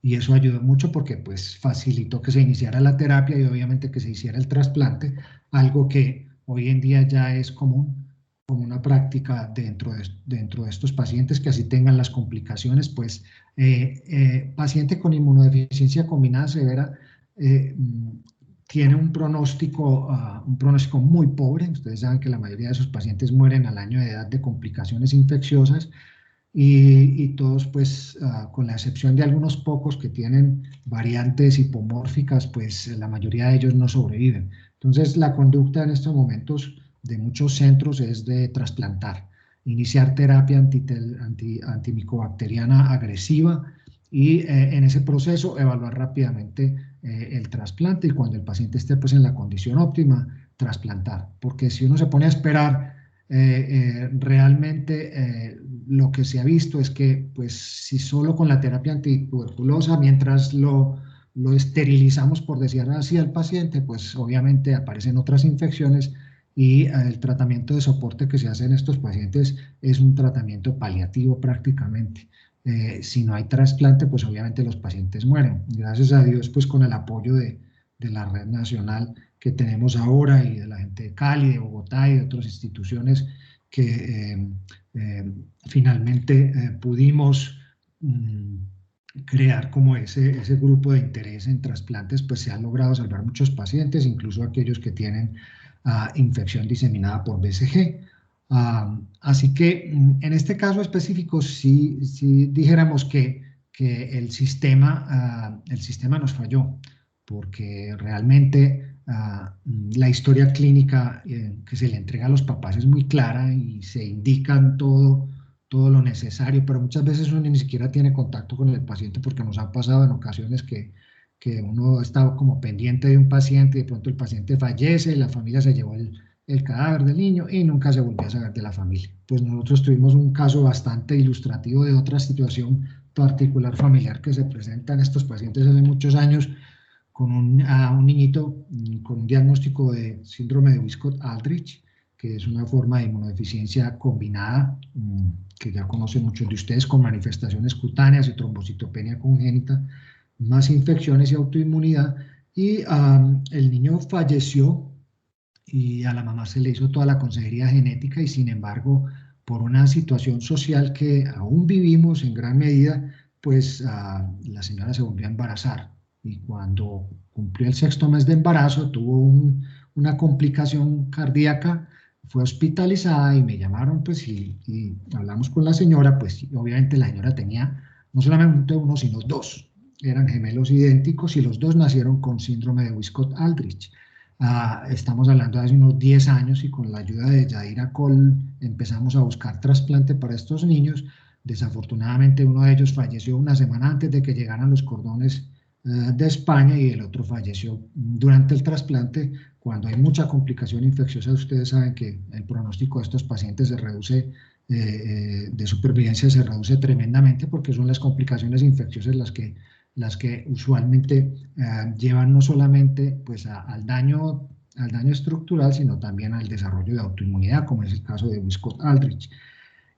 y eso ayudó mucho porque pues facilitó que se iniciara la terapia y obviamente que se hiciera el trasplante, algo que hoy en día ya es común, como una práctica dentro de estos pacientes, que así tengan las complicaciones. Pues paciente con inmunodeficiencia combinada severa tiene un pronóstico muy pobre. Ustedes saben que la mayoría de esos pacientes mueren al año de edad de complicaciones infecciosas, y todos pues con la excepción de algunos pocos que tienen variantes hipomórficas, pues la mayoría de ellos no sobreviven. Entonces la conducta en estos momentos de muchos centros es de trasplantar, iniciar terapia antimicobacteriana agresiva, y en ese proceso evaluar rápidamente el trasplante, y cuando el paciente esté pues en la condición óptima, trasplantar. Porque si uno se pone a esperar, realmente lo que se ha visto es que pues si solo con la terapia antituberculosa, mientras lo esterilizamos, por decir así, al paciente, pues obviamente aparecen otras infecciones, y el tratamiento de soporte que se hace en estos pacientes es un tratamiento paliativo prácticamente. si no hay trasplante, pues obviamente los pacientes mueren. Gracias a Dios, pues con el apoyo de la red nacional que tenemos ahora y de la gente de Cali, de Bogotá y de otras instituciones que finalmente pudimos crear como ese grupo de interés en trasplantes, pues se han logrado salvar muchos pacientes, incluso aquellos que tienen infección diseminada por BCG. Así que en este caso específico, sí dijéramos que el sistema nos falló, porque realmente la historia clínica que se le entrega a los papás es muy clara y se indican todo lo necesario, pero muchas veces uno ni siquiera tiene contacto con el paciente, porque nos ha pasado en ocasiones que uno estaba como pendiente de un paciente y de pronto el paciente fallece y la familia se llevó el cadáver del niño y nunca se volvió a saber de la familia. Pues nosotros tuvimos un caso bastante ilustrativo de otra situación particular familiar que se presenta en estos pacientes hace muchos años, con un niñito con un diagnóstico de síndrome de Wiskott-Aldrich, que es una forma de inmunodeficiencia combinada, que ya conocen muchos de ustedes, con manifestaciones cutáneas y trombocitopenia congénita, más infecciones y autoinmunidad, y el niño falleció y a la mamá se le hizo toda la consejería genética y sin embargo, por una situación social que aún vivimos en gran medida, pues la señora se volvió a embarazar y cuando cumplió el 6º mes de embarazo tuvo una complicación cardíaca, fue hospitalizada y me llamaron pues y hablamos con la señora, pues obviamente la señora tenía no solamente uno sino 2, eran gemelos idénticos y los 2 nacieron con síndrome de Wiskott-Aldrich. Estamos hablando de hace unos 10 años y con la ayuda de Yadira Col empezamos a buscar trasplante para estos niños. Desafortunadamente uno de ellos falleció una semana antes de que llegaran los cordones de España y el otro falleció durante el trasplante. Cuando hay mucha complicación infecciosa, ustedes saben que el pronóstico de estos pacientes se reduce, de supervivencia se reduce tremendamente, porque son las complicaciones infecciosas las que usualmente llevan no solamente pues, al daño estructural, sino también al desarrollo de autoinmunidad, como es el caso de Wiskott-Aldrich.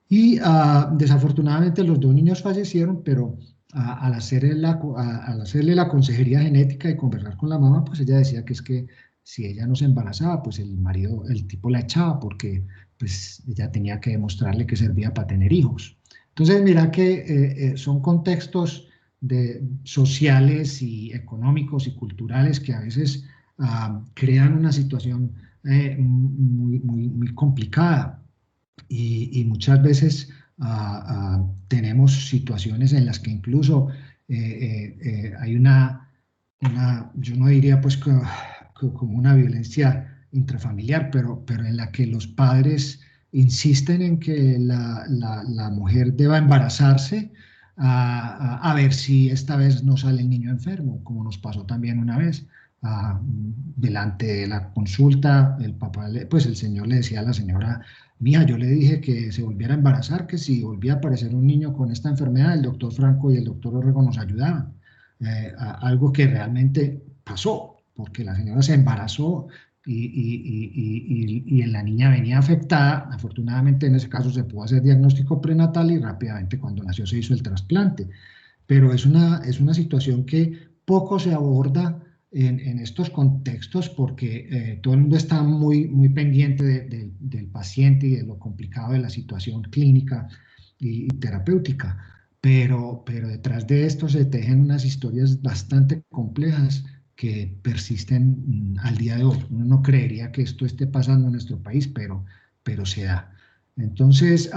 Y desafortunadamente los 2 niños fallecieron, pero al hacerle la consejería genética y conversar con la mamá, pues ella decía que es que si ella no se embarazaba, pues el tipo la echaba, porque pues ella tenía que demostrarle que servía para tener hijos. Entonces, mira que son contextos sociales y económicos y culturales que a veces crean una situación muy complicada y muchas veces tenemos situaciones en las que incluso hay yo no diría pues como una violencia intrafamiliar, pero en la que los padres insisten en que la mujer deba embarazarse a ver si esta vez no sale el niño enfermo, como nos pasó también una vez. Delante de la consulta, el papá, pues el señor le decía a la señora: mija, yo le dije que se volviera a embarazar, que si volvía a aparecer un niño con esta enfermedad, el doctor Franco y el doctor Orrego nos ayudaban. Algo que realmente pasó, porque la señora se embarazó y la niña venía afectada. Afortunadamente en ese caso se pudo hacer diagnóstico prenatal y rápidamente cuando nació se hizo el trasplante. Pero es una situación que poco se aborda en estos contextos, porque todo el mundo está muy pendiente del paciente y de lo complicado de la situación clínica y terapéutica, pero detrás de esto se tejen unas historias bastante complejas que persisten al día de hoy. Uno no creería que esto esté pasando en nuestro país, pero se da. Entonces,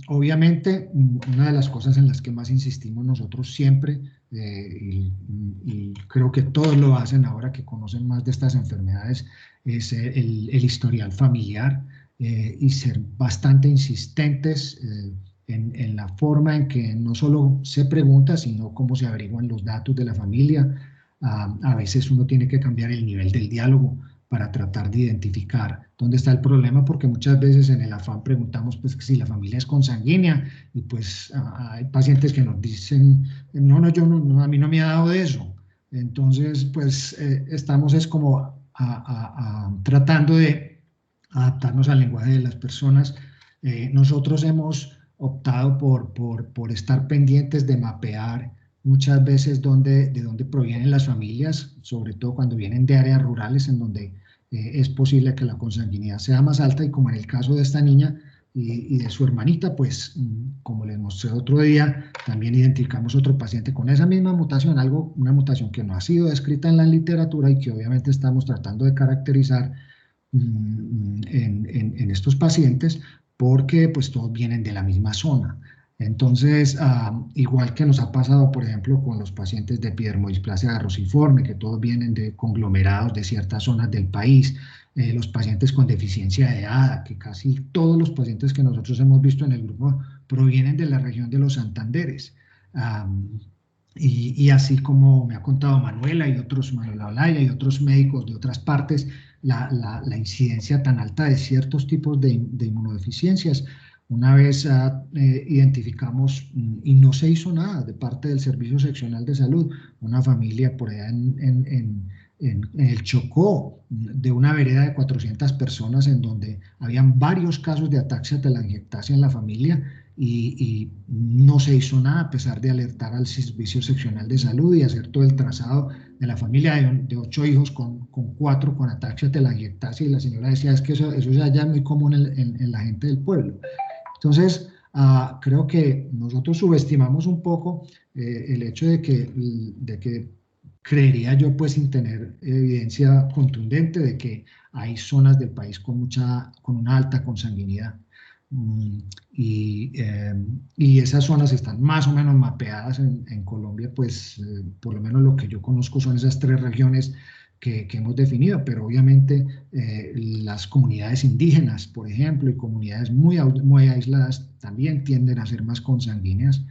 obviamente, una de las cosas en las que más insistimos nosotros siempre, y creo que todos lo hacen ahora que conocen más de estas enfermedades, es el historial familiar y ser bastante insistentes en la forma en que no solo se pregunta, sino cómo se averiguan los datos de la familia. A veces uno tiene que cambiar el nivel del diálogo para tratar de identificar dónde está el problema, porque muchas veces en el afán preguntamos pues si la familia es consanguínea y pues hay pacientes que nos dicen no, yo no, a mí no me ha dado de eso. Entonces pues estamos es como tratando de adaptarnos al lenguaje de las personas. Nosotros hemos optado por estar pendientes de mapear muchas veces de dónde provienen las familias, sobre todo cuando vienen de áreas rurales en donde es posible que la consanguinidad sea más alta, y como en el caso de esta niña y de su hermanita, pues como les mostré otro día, también identificamos otro paciente con esa misma mutación, una mutación que no ha sido descrita en la literatura y que obviamente estamos tratando de caracterizar en estos pacientes, porque pues todos vienen de la misma zona. Entonces, igual que nos ha pasado, por ejemplo, con los pacientes de epidermodisplasia gardociforme, que todos vienen de conglomerados de ciertas zonas del país, los pacientes con deficiencia de ADA, que casi todos los pacientes que nosotros hemos visto en el grupo provienen de la región de los Santanderes. Y así como me ha contado Manuela Olaya y otros médicos de otras partes, la incidencia tan alta de ciertos tipos de inmunodeficiencias. Una vez identificamos, y no se hizo nada de parte del Servicio Seccional de Salud, una familia por allá en el Chocó, de una vereda de 400 personas, en donde habían varios casos de ataxia telangiectasia en la familia, y no se hizo nada a pesar de alertar al Servicio Seccional de Salud y hacer todo el trazado de la familia de 8 hijos con 4 con ataxia telangiectasia, y la señora decía, es que eso ya es muy común en la gente del pueblo. Entonces, creo que nosotros subestimamos un poco el hecho de que creería yo, pues sin tener evidencia contundente, de que hay zonas del país con una alta consanguinidad. Y esas zonas están más o menos mapeadas en Colombia, pues por lo menos lo que yo conozco son esas 3 regiones que hemos definido, pero obviamente las comunidades indígenas, por ejemplo, y comunidades muy aisladas también tienden a ser más consanguíneas.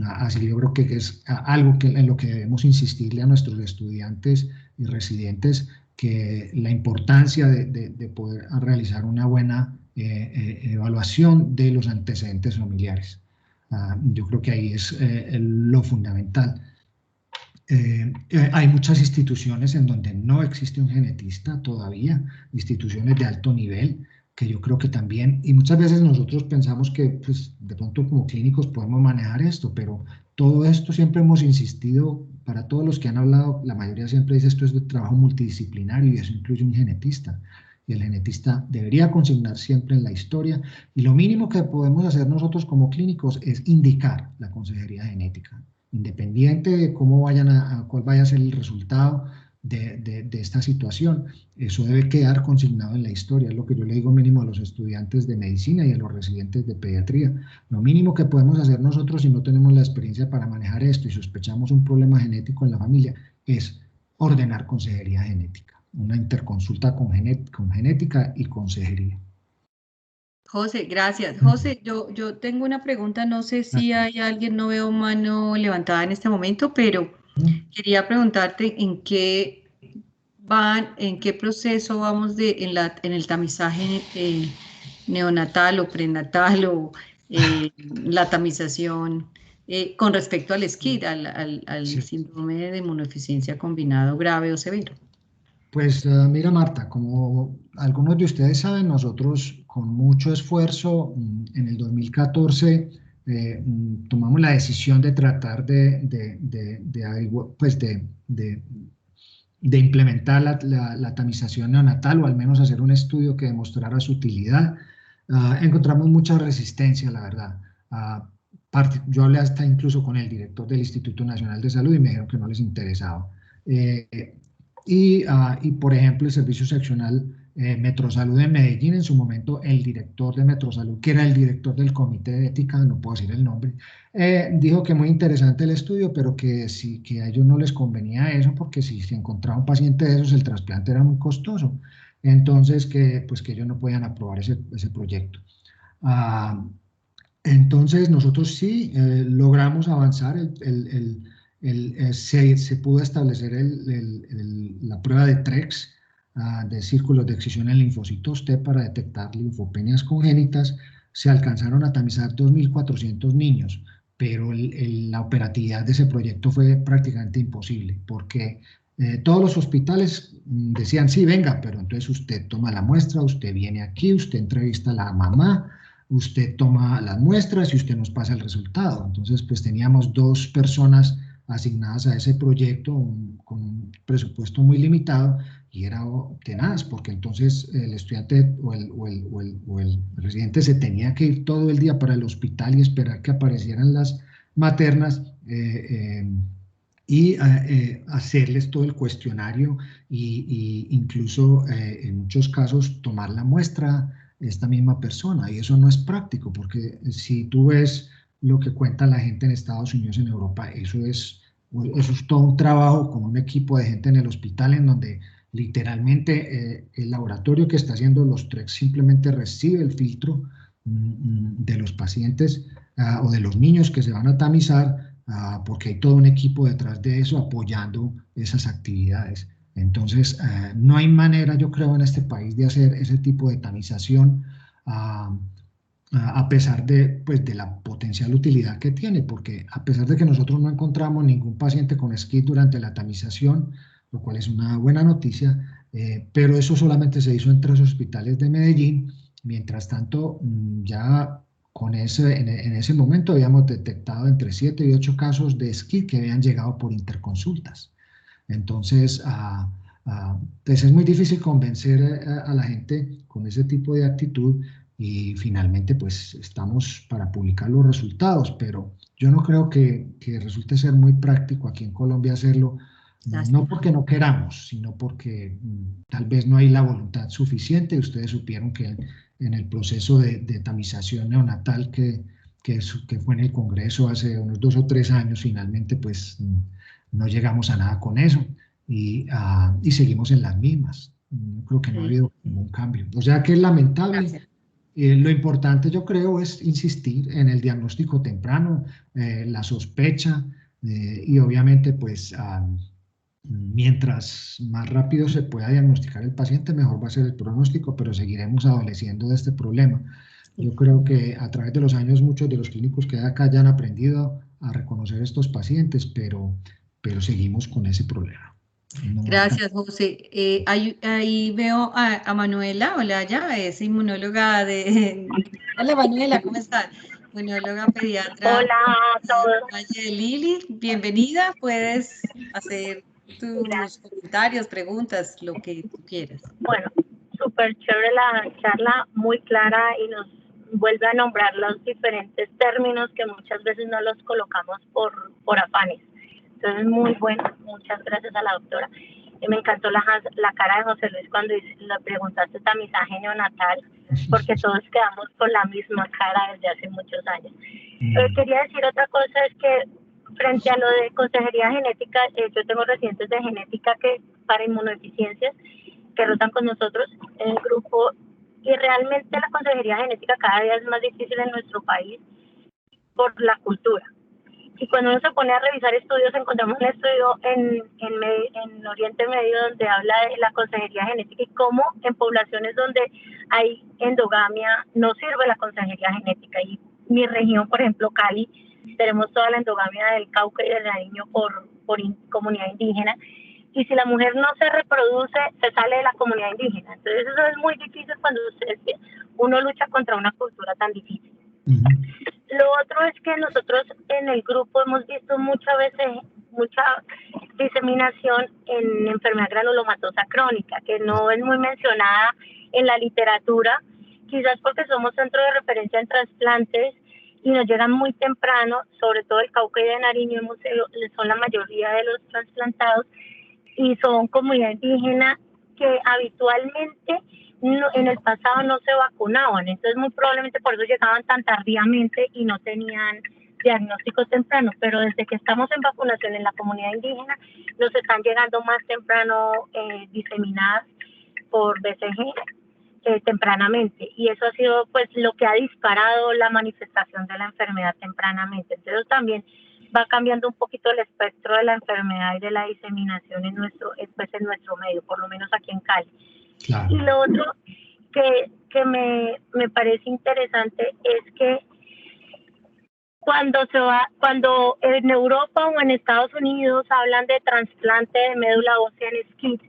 Así yo creo que es algo en lo que debemos insistirle a nuestros estudiantes y residentes, que la importancia de poder realizar una buena evaluación de los antecedentes familiares. Yo creo que ahí es lo fundamental. Hay muchas instituciones en donde no existe un genetista todavía, instituciones de alto nivel, que yo creo que también, y muchas veces nosotros pensamos que pues, de pronto como clínicos podemos manejar esto, pero todo esto siempre hemos insistido, para todos los que han hablado, la mayoría siempre dice esto es de trabajo multidisciplinario, y eso incluye un genetista. Y el genetista debería consignar siempre en la historia, y lo mínimo que podemos hacer nosotros como clínicos es indicar la consejería genética, independiente de cómo cuál vaya a ser el resultado de esta situación. Eso debe quedar consignado en la historia, es lo que yo le digo mínimo a los estudiantes de medicina y a los residentes de pediatría. Lo mínimo que podemos hacer nosotros, si no tenemos la experiencia para manejar esto y sospechamos un problema genético en la familia, es ordenar consejería genética, una interconsulta con genética y consejería. José, gracias. José, yo tengo una pregunta, no sé si hay alguien, no veo mano levantada en este momento, pero quería preguntarte en qué proceso vamos en el tamizaje neonatal o prenatal, o la tamización con respecto al SCID, al Sí. síndrome de inmunodeficiencia combinado grave o severo. Pues mira, Marta, como algunos de ustedes saben, nosotros con mucho esfuerzo en el 2014 tomamos la decisión de tratar de implementar la tamización neonatal, o al menos hacer un estudio que demostrara su utilidad. Encontramos mucha resistencia, la verdad. Yo hablé hasta incluso con el director del Instituto Nacional de Salud y me dijeron que no les interesaba. Y por ejemplo, el Servicio Seccional Metrosalud de Medellín, en su momento el director de Metrosalud, que era el director del Comité de Ética, no puedo decir el nombre, dijo que muy interesante el estudio, pero que a ellos no les convenía eso, porque si se encontraba un paciente de esos, el trasplante era muy costoso. Entonces, que ellos no podían aprobar ese proyecto. Entonces, nosotros sí logramos avanzar, se pudo establecer la prueba de TREX, de círculos de excisión en linfocitos T para detectar linfopenias congénitas. Se alcanzaron a tamizar 2.400 niños, pero la operatividad de ese proyecto fue prácticamente imposible, porque todos los hospitales decían, sí, venga, pero entonces usted toma la muestra, usted viene aquí, usted entrevista a la mamá, usted toma las muestras y usted nos pasa el resultado. Entonces, pues teníamos 2 personas asignadas a ese proyecto con un presupuesto muy limitado y era tenaz, porque entonces el estudiante o el residente se tenía que ir todo el día para el hospital y esperar que aparecieran las maternas y hacerles todo el cuestionario y incluso en muchos casos tomar la muestra esta misma persona, y eso no es práctico, porque si tú ves lo que cuenta la gente en Estados Unidos, en Europa, eso es todo un trabajo con un equipo de gente en el hospital en donde literalmente el laboratorio que está haciendo los TREX simplemente recibe el filtro de los pacientes o de los niños que se van a tamizar, porque hay todo un equipo detrás de eso apoyando esas actividades. Entonces, no hay manera, yo creo, en este país de hacer ese tipo de tamización a pesar de, pues, de la potencial utilidad que tiene, porque a pesar de que nosotros no encontramos ningún paciente con SCID durante la tamización, lo cual es una buena noticia, pero eso solamente se hizo en 3 hospitales de Medellín. Mientras tanto, ya en ese momento habíamos detectado entre 7 y 8 casos de SCID que habían llegado por interconsultas. Entonces, pues es muy difícil convencer a la gente con ese tipo de actitud y finalmente pues estamos para publicar los resultados, pero yo no creo que resulte ser muy práctico aquí en Colombia hacerlo, no porque no queramos, sino porque tal vez no hay la voluntad suficiente. Ustedes supieron que en el proceso de tamización neonatal que fue en el Congreso hace unos 2 o 3 años, finalmente pues no llegamos a nada con eso y seguimos en las mismas. Creo que no ha habido ningún cambio. O sea que es lamentable. Lo importante, yo creo, es insistir en el diagnóstico temprano, la sospecha y obviamente pues mientras más rápido se pueda diagnosticar el paciente, mejor va a ser el pronóstico, pero seguiremos adoleciendo de este problema. Yo creo que a través de los años muchos de los clínicos que hay acá ya han aprendido a reconocer estos pacientes, pero seguimos con ese problema. Gracias, José. Ahí veo a Manuela. Hola, ya es inmunóloga de... Hola, Manuela, ¿cómo estás? Inmunóloga pediatra. Hola a todos. Valle de Lili, bienvenida. Puedes hacer tus comentarios, preguntas, lo que tú quieras. Bueno, súper chévere la charla, muy clara y nos vuelve a nombrar los diferentes términos que muchas veces no los colocamos por afanes. Entonces, muy bueno, muchas gracias a la doctora. Y me encantó la cara de José Luis cuando le preguntaste tamizaje neonatal, porque todos quedamos con la misma cara desde hace muchos años. Quería decir otra cosa, es que frente a lo de consejería genética, yo tengo residentes de genética para inmunodeficiencias que rotan con nosotros en el grupo, y realmente la consejería genética cada día es más difícil en nuestro país por la cultura. Y cuando uno se pone a revisar estudios, encontramos un estudio en Oriente Medio donde habla de la consejería genética y cómo en poblaciones donde hay endogamia no sirve la consejería genética. Y mi región, por ejemplo, Cali, tenemos toda la endogamia del Cauca y del Nariño por comunidad indígena. Y si la mujer no se reproduce, se sale de la comunidad indígena. Entonces eso es muy difícil cuando uno lucha contra una cultura tan difícil. Lo otro es que nosotros en el grupo hemos visto muchas veces mucha diseminación en enfermedad granulomatosa crónica, que no es muy mencionada en la literatura, quizás porque somos centro de referencia en trasplantes y nos llegan muy temprano, sobre todo el Cauca y de Nariño, son la mayoría de los trasplantados, y son comunidad indígena que habitualmente en el pasado no se vacunaban, entonces muy probablemente por eso llegaban tan tardíamente y no tenían diagnóstico temprano, pero desde que estamos en vacunación en la comunidad indígena nos están llegando más temprano diseminadas por BCG tempranamente, y eso ha sido pues lo que ha disparado la manifestación de la enfermedad tempranamente. Entonces también va cambiando un poquito el espectro de la enfermedad y de la diseminación en nuestro medio, por lo menos aquí en Cali. Claro. Y lo otro que me parece interesante es que cuando en Europa o en Estados Unidos hablan de trasplante de médula ósea en SCID,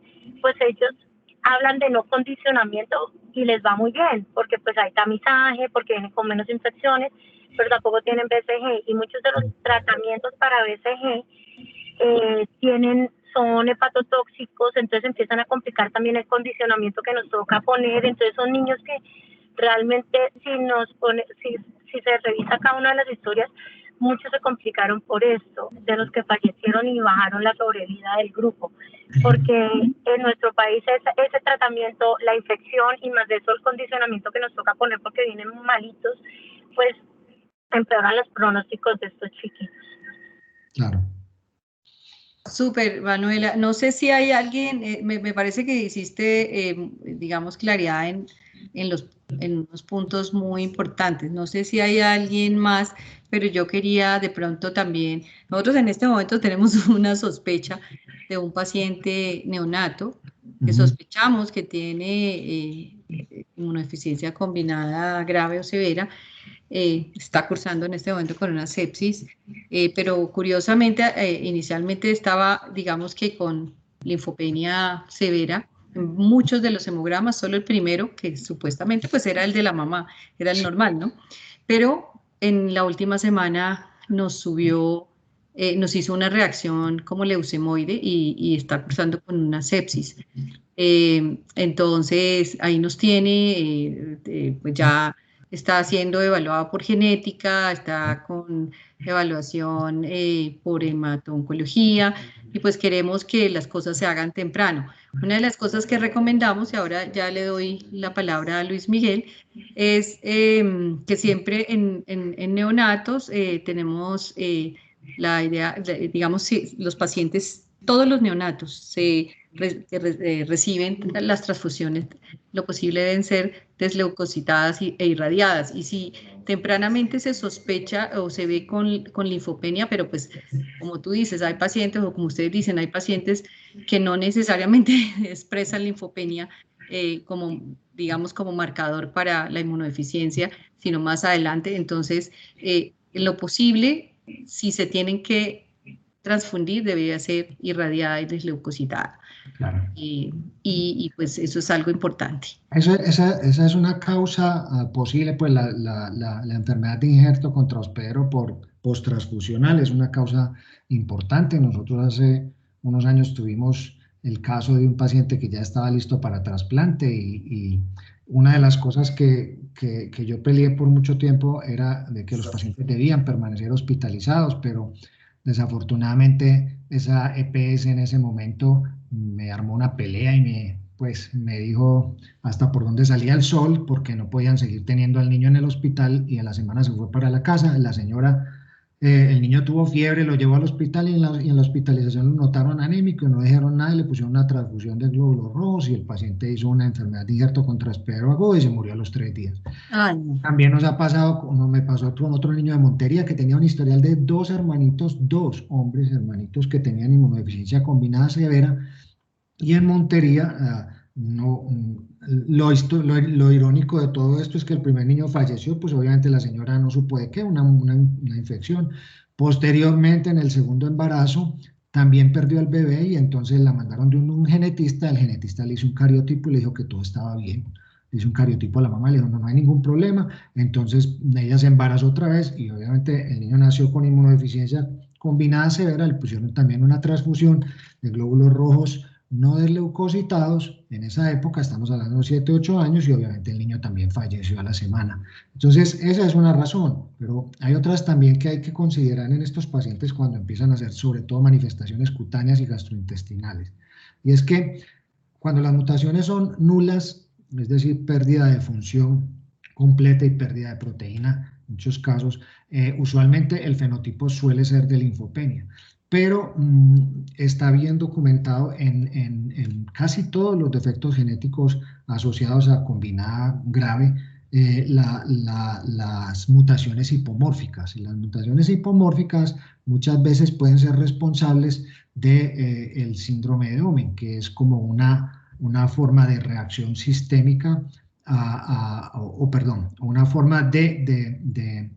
pues ellos hablan de no condicionamiento y les va muy bien, porque pues hay tamizaje, porque vienen con menos infecciones, pero tampoco tienen BCG, y muchos de los tratamientos para BCG son hepatotóxicos, entonces empiezan a complicar también el condicionamiento que nos toca poner. Entonces son niños que realmente si se revisa cada una de las historias, muchos se complicaron por esto, de los que fallecieron y bajaron la sobrevida del grupo, porque en nuestro país ese tratamiento, la infección y más de eso el condicionamiento que nos toca poner porque vienen malitos, pues empeoran los pronósticos de estos chiquitos. Claro. Súper, Manuela. No sé si hay alguien, me parece que hiciste, digamos, claridad en unos puntos muy importantes. No sé si hay alguien más, pero yo quería de pronto también, nosotros en este momento tenemos una sospecha de un paciente neonato que sospechamos que tiene inmunodeficiencia combinada grave o severa. Está cursando en este momento con una sepsis, pero curiosamente inicialmente estaba, digamos que con linfopenia severa. Muchos de los hemogramas, solo el primero, que supuestamente pues era el de la mamá, era el normal, ¿no? Pero en la última semana nos subió, nos hizo una reacción como leucemoide y está cursando con una sepsis. Entonces ahí nos tiene, pues ya está siendo evaluado por genética, está con evaluación por hemato-oncología, y pues queremos que las cosas se hagan temprano. Una de las cosas que recomendamos, y ahora ya le doy la palabra a Luis Miguel, es que siempre en neonatos tenemos la idea, digamos, si los pacientes, todos los neonatos reciben las transfusiones, lo posible deben ser desleucocitadas e irradiadas, y si tempranamente se sospecha o se ve con linfopenia, pero pues como tú dices, hay pacientes, o como ustedes dicen, hay pacientes que no necesariamente expresan linfopenia como, digamos, como marcador para la inmunodeficiencia, sino más adelante. Entonces, en lo posible, si se tienen que transfundir, debería ser irradiada y desleucocitada. Claro. Y pues eso es algo importante. Esa es una causa posible, pues la enfermedad de injerto contra hospedero por post-transfusional es una causa importante. Nosotros hace unos años tuvimos el caso de un paciente que ya estaba listo para trasplante, y una de las cosas que yo peleé por mucho tiempo era de que los pacientes debían permanecer hospitalizados, pero desafortunadamente esa EPS en ese momento me armó una pelea y me dijo hasta por dónde salía el sol, porque no podían seguir teniendo al niño en el hospital, y a la semana se fue para la casa. La señora, el niño tuvo fiebre, lo llevó al hospital, y en la hospitalización lo notaron anémico, no dijeron nada y le pusieron una transfusión de glóbulos rojos, y el paciente hizo una enfermedad de injerto contra hospedero agudo y se murió a los 3 días. Ay. También nos ha pasado, me pasó con otro niño de Montería que tenía un historial de 2 hermanitos, 2 hombres hermanitos que tenían inmunodeficiencia combinada severa, y en Montería, lo irónico de todo esto es que el primer niño falleció, pues obviamente la señora no supo de qué, una infección. Posteriormente, en el segundo embarazo, también perdió al bebé, y entonces la mandaron de un genetista. El genetista le hizo un cariotipo y le dijo que todo estaba bien. Le hizo un cariotipo a la mamá, le dijo no hay ningún problema. Entonces ella se embarazó otra vez, y obviamente el niño nació con inmunodeficiencia combinada severa. Le pusieron también una transfusión de glóbulos rojos no desleucocitados. En esa época estamos hablando de 7, 8 años, y obviamente el niño también falleció a la semana. Entonces esa es una razón, pero hay otras también que hay que considerar en estos pacientes cuando empiezan a hacer sobre todo manifestaciones cutáneas y gastrointestinales, y es que cuando las mutaciones son nulas, es decir, pérdida de función completa y pérdida de proteína, en muchos casos, usualmente el fenotipo suele ser de linfopenia, pero está bien documentado en casi todos los defectos genéticos asociados a combinada grave, las mutaciones hipomórficas. Y las mutaciones hipomórficas muchas veces pueden ser responsables del síndrome de Omenn, que es como una forma de reacción sistémica, una forma de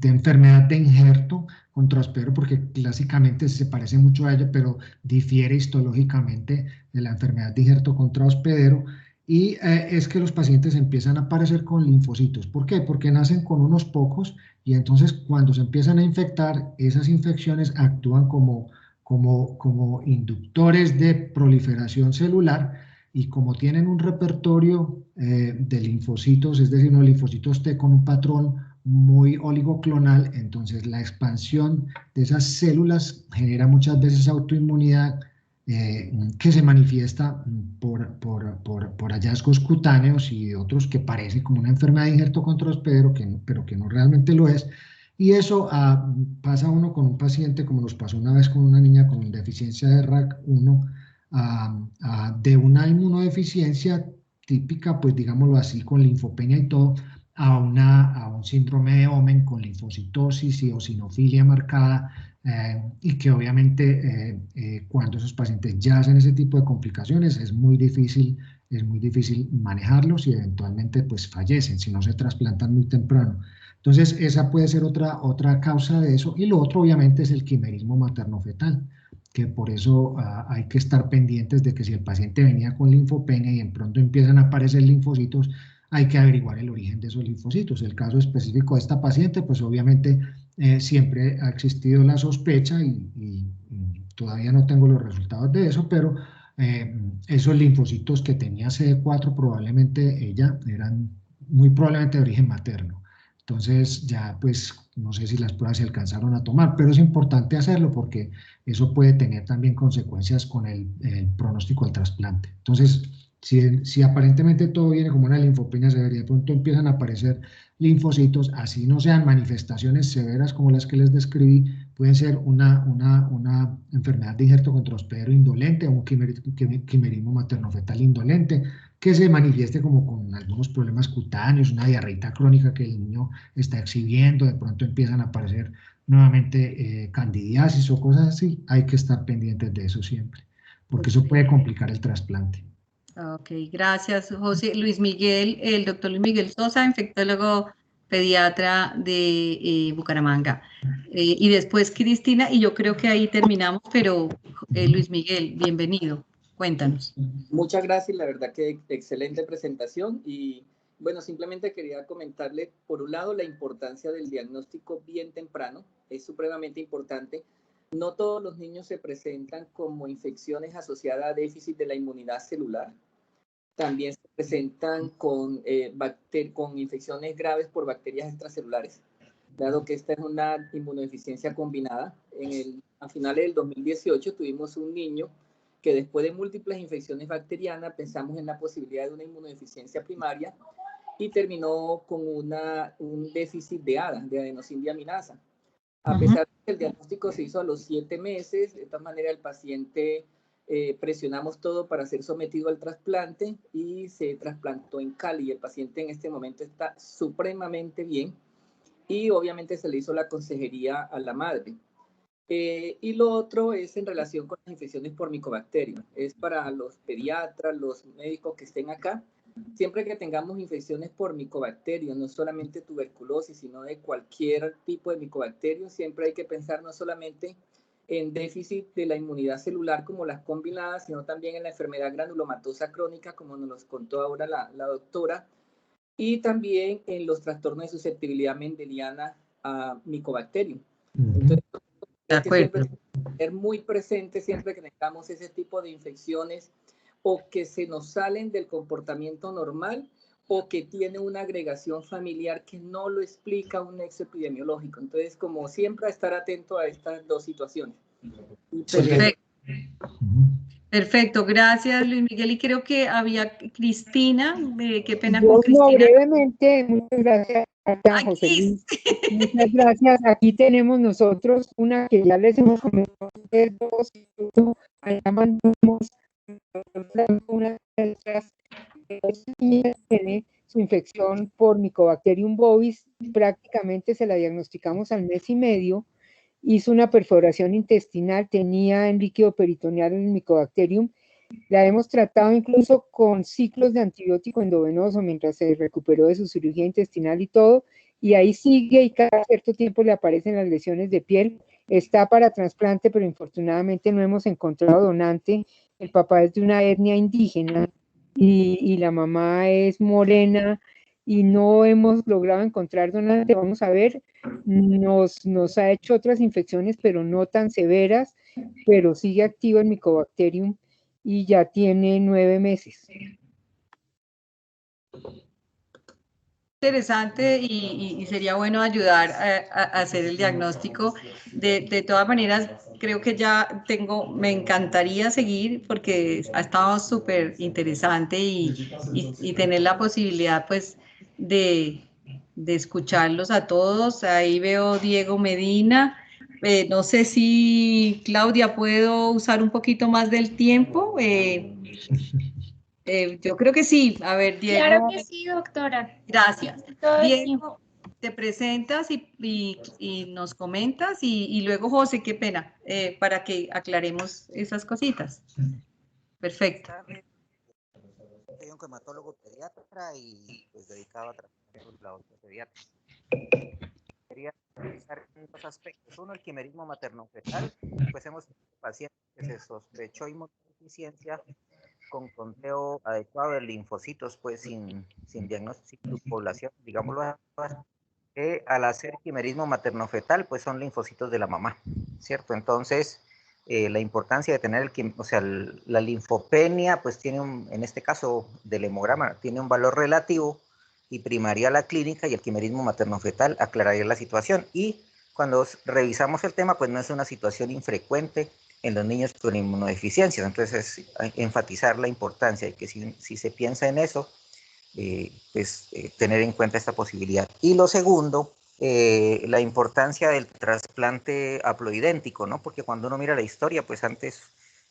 enfermedad de injerto contra hospedero, porque clásicamente se parece mucho a ella, pero difiere histológicamente de la enfermedad de injerto contra hospedero, y es que los pacientes empiezan a aparecer con linfocitos. ¿Por qué? Porque nacen con unos pocos y entonces cuando se empiezan a infectar, esas infecciones actúan como inductores de proliferación celular y como tienen un repertorio de linfocitos, es decir, unos linfocitos T con un patrón muy oligoclonal, entonces la expansión de esas células genera muchas veces autoinmunidad que se manifiesta por hallazgos cutáneos y otros que parece como una enfermedad de injerto contra pero que no realmente lo es. Y eso pasa uno con un paciente, como nos pasó una vez con una niña con deficiencia de RAC1, de una inmunodeficiencia típica, pues digámoslo así, con linfopenia y todo, a un síndrome de Omen con linfocitosis y eosinofilia marcada, y que obviamente cuando esos pacientes ya hacen ese tipo de complicaciones es muy difícil manejarlos y eventualmente pues fallecen si no se trasplantan muy temprano. Entonces esa puede ser otra causa de eso, y lo otro obviamente es el quimerismo materno-fetal, que por eso hay que estar pendientes de que si el paciente venía con linfopenia y en pronto empiezan a aparecer linfocitos, hay que averiguar el origen de esos linfocitos. El caso específico de esta paciente, pues obviamente siempre ha existido la sospecha y todavía no tengo los resultados de eso, pero esos linfocitos que tenía CD4 probablemente ella eran muy probablemente de origen materno. Entonces ya pues no sé si las pruebas se alcanzaron a tomar, pero es importante hacerlo porque eso puede tener también consecuencias con el pronóstico del trasplante. Entonces, si aparentemente todo viene como una linfopenia severa y de pronto empiezan a aparecer linfocitos, así no sean manifestaciones severas como las que les describí, pueden ser una enfermedad de injerto contra hospedero indolente o un quimerismo materno-fetal indolente, que se manifieste como con algunos problemas cutáneos, una diarreita crónica que el niño está exhibiendo, de pronto empiezan a aparecer nuevamente candidiasis o cosas así. Hay que estar pendientes de eso siempre, porque eso puede complicar el trasplante. Ok, gracias, José. Luis Miguel, el doctor Luis Miguel Sosa, infectólogo pediatra de Bucaramanga. Y después Cristina, y yo creo que ahí terminamos, pero Luis Miguel, bienvenido. Cuéntanos. Muchas gracias, la verdad que excelente presentación y bueno, simplemente quería comentarle, por un lado, la importancia del diagnóstico bien temprano, es supremamente importante. No todos los niños se presentan como infecciones asociadas a déficit de la inmunidad celular. También se presentan con infecciones graves por bacterias extracelulares, dado que esta es una inmunodeficiencia combinada. A finales del 2018 tuvimos un niño que después de múltiples infecciones bacterianas pensamos en la posibilidad de una inmunodeficiencia primaria y terminó con un déficit de ADA, de adenosíndiaminasa. A pesar de que el diagnóstico se hizo a los 7 meses, de todas maneras el paciente presionamos todo para ser sometido al trasplante y se trasplantó en Cali. El paciente en este momento está supremamente bien y obviamente se le hizo la consejería a la madre. Y lo otro es en relación con las infecciones por micobacterium. Es para los pediatras, los médicos que estén acá. Siempre que tengamos infecciones por micobacterium, no solamente tuberculosis, sino de cualquier tipo de micobacterium, siempre hay que pensar no solamente en déficit de la inmunidad celular como las combinadas, sino también en la enfermedad granulomatosa crónica, como nos contó ahora la doctora, y también en los trastornos de susceptibilidad mendeliana a micobacterium. Entonces, hay que siempre ser muy presente siempre que tengamos ese tipo de infecciones o que se nos salen del comportamiento normal o que tiene una agregación familiar que no lo explica un nexo epidemiológico. Entonces, como siempre, estar atento a estas dos situaciones. Perfecto. Perfecto, gracias Luis Miguel. Y creo que había Cristina, qué pena con Cristina. No, brevemente, muchas gracias, José Luis. Muchas gracias. Aquí tenemos nosotros una que ya les hemos comentado, allá mandamos una de estas, tiene su infección por Mycobacterium bovis, prácticamente se la diagnosticamos al mes y medio, hizo una perforación intestinal, tenía en líquido peritoneal el Mycobacterium. La hemos tratado incluso con ciclos de antibiótico endovenoso mientras se recuperó de su cirugía intestinal y todo, y ahí sigue y cada cierto tiempo le aparecen las lesiones de piel. Está para trasplante, pero infortunadamente no hemos encontrado donante. El papá es de una etnia indígena y la mamá es morena y no hemos logrado encontrar donante. Vamos a ver, nos ha hecho otras infecciones, pero no tan severas, pero sigue activo el Mycobacterium y ya tiene 9 meses. Interesante y sería bueno ayudar a hacer el diagnóstico. De todas maneras, creo que ya me encantaría seguir porque ha estado súper interesante y tener la posibilidad pues de escucharlos a todos. Ahí veo Diego Medina. No sé si Claudia puedo usar un poquito más del tiempo. Yo creo que sí. A ver, Diego. Claro que sí, doctora. Gracias. Todo el Diego, tiempo. te presentas y nos comentas y luego José, qué pena, para que aclaremos esas cositas. Perfecto. Soy oncohematólogo pediatra y pues dedicado a tratar la pediatra. Quería revisar dos aspectos. Uno, el quimerismo materno-fetal. Pues hemos tenido pacientes que se sospechó inmunodeficiencia con conteo adecuado de linfocitos, pues sin diagnóstico, sin población, digámoslo así, que al hacer quimerismo materno-fetal, pues son linfocitos de la mamá, ¿cierto? Entonces, la importancia de tener la linfopenia, pues tiene en este caso del hemograma, tiene un valor relativo y primaria la clínica y el quimerismo materno-fetal aclararía la situación. Y cuando revisamos el tema, pues no es una situación infrecuente en los niños con inmunodeficiencias. Entonces, es enfatizar la importancia de que si se piensa en eso, tener en cuenta esta posibilidad. Y lo segundo, la importancia del trasplante haploidéntico, ¿no? Porque cuando uno mira la historia, pues antes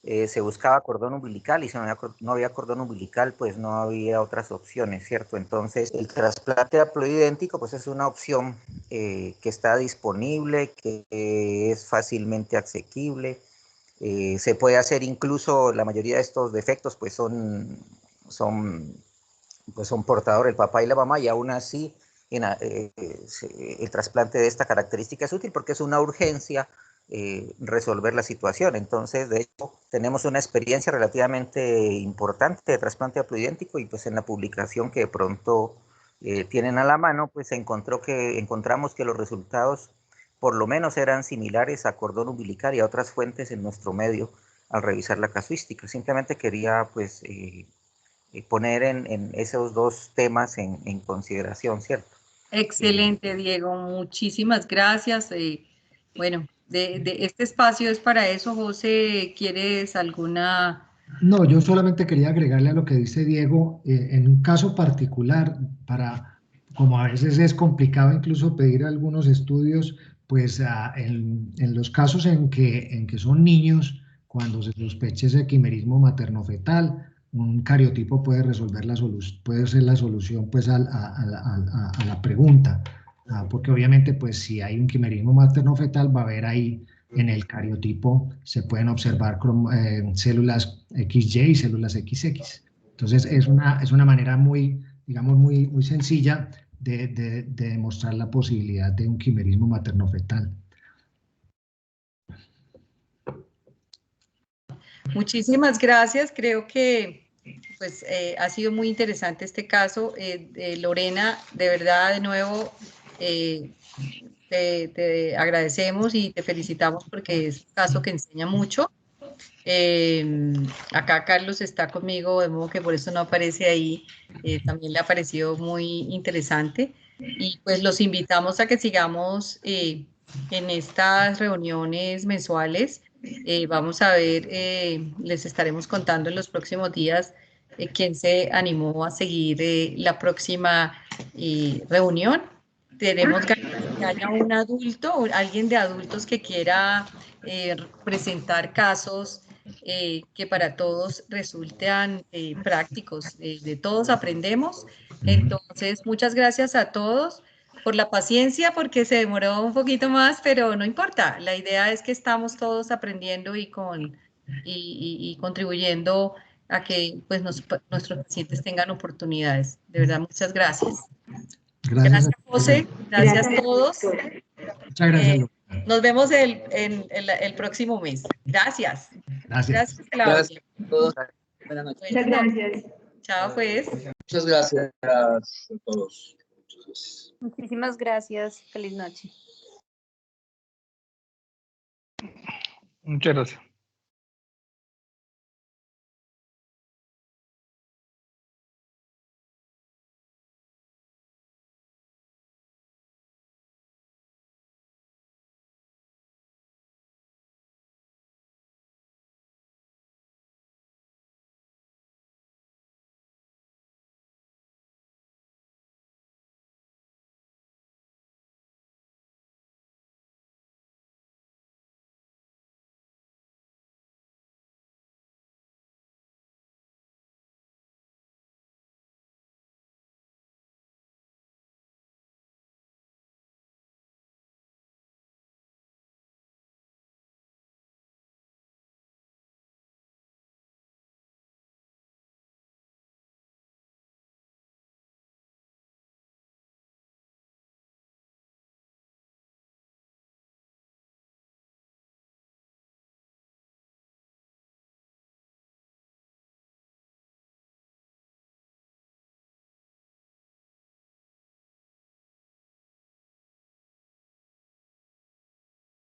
se buscaba cordón umbilical y si no había cordón umbilical, pues no había otras opciones, ¿cierto? Entonces, el trasplante haploidéntico, pues es una opción que está disponible, que es fácilmente asequible. Se puede hacer incluso, la mayoría de estos defectos, pues son portadores el papá y la mamá, y aún así el trasplante de esta característica es útil porque es una urgencia resolver la situación. Entonces, de hecho, tenemos una experiencia relativamente importante de trasplante haploidéntico y pues en la publicación que de pronto tienen a la mano, pues encontramos que los resultados por lo menos eran similares a cordón umbilical y a otras fuentes en nuestro medio al revisar la casuística. Simplemente quería pues poner en esos dos temas en consideración, ¿cierto? Excelente, Diego. Muchísimas gracias. Bueno, de este espacio es para eso. José, ¿quieres alguna? No, yo solamente quería agregarle a lo que dice Diego, en un caso particular, como a veces es complicado incluso pedir algunos estudios, pues en los casos en que son niños, cuando se sospeche ese quimerismo materno-fetal, un cariotipo puede resolver puede ser la solución pues a la pregunta, porque obviamente pues si hay un quimerismo materno-fetal va a haber ahí en el cariotipo se pueden observar células XY y células XX. Entonces es una manera muy, digamos, muy sencilla de demostrar la posibilidad de un quimerismo materno-fetal. Muchísimas gracias. Creo que pues, ha sido muy interesante este caso. Lorena, de verdad, de nuevo, te agradecemos y te felicitamos porque es un caso que enseña mucho. Acá Carlos está conmigo, de modo que por eso no aparece ahí. También le ha parecido muy interesante. Y pues los invitamos a que sigamos en estas reuniones mensuales. Vamos a ver, les estaremos contando en los próximos días quién se animó a seguir la próxima reunión. Tenemos ganas de que haya un adulto, alguien de adultos que quiera presentar casos que para todos resultan prácticos. De todos aprendemos. Entonces, muchas gracias a todos por la paciencia, porque se demoró un poquito más, pero no importa. La idea es que estamos todos aprendiendo y contribuyendo a que pues, nuestros pacientes tengan oportunidades. De verdad, muchas gracias. Gracias, José. Gracias a todos. Muchas gracias. Nos vemos el próximo mes. Gracias. Gracias. Gracias, Claudia. Gracias a todos. Buenas noches. Muchas gracias. Chao, pues. Muchas gracias a todos. Muchas gracias. Muchísimas gracias. Feliz noche. Muchas gracias.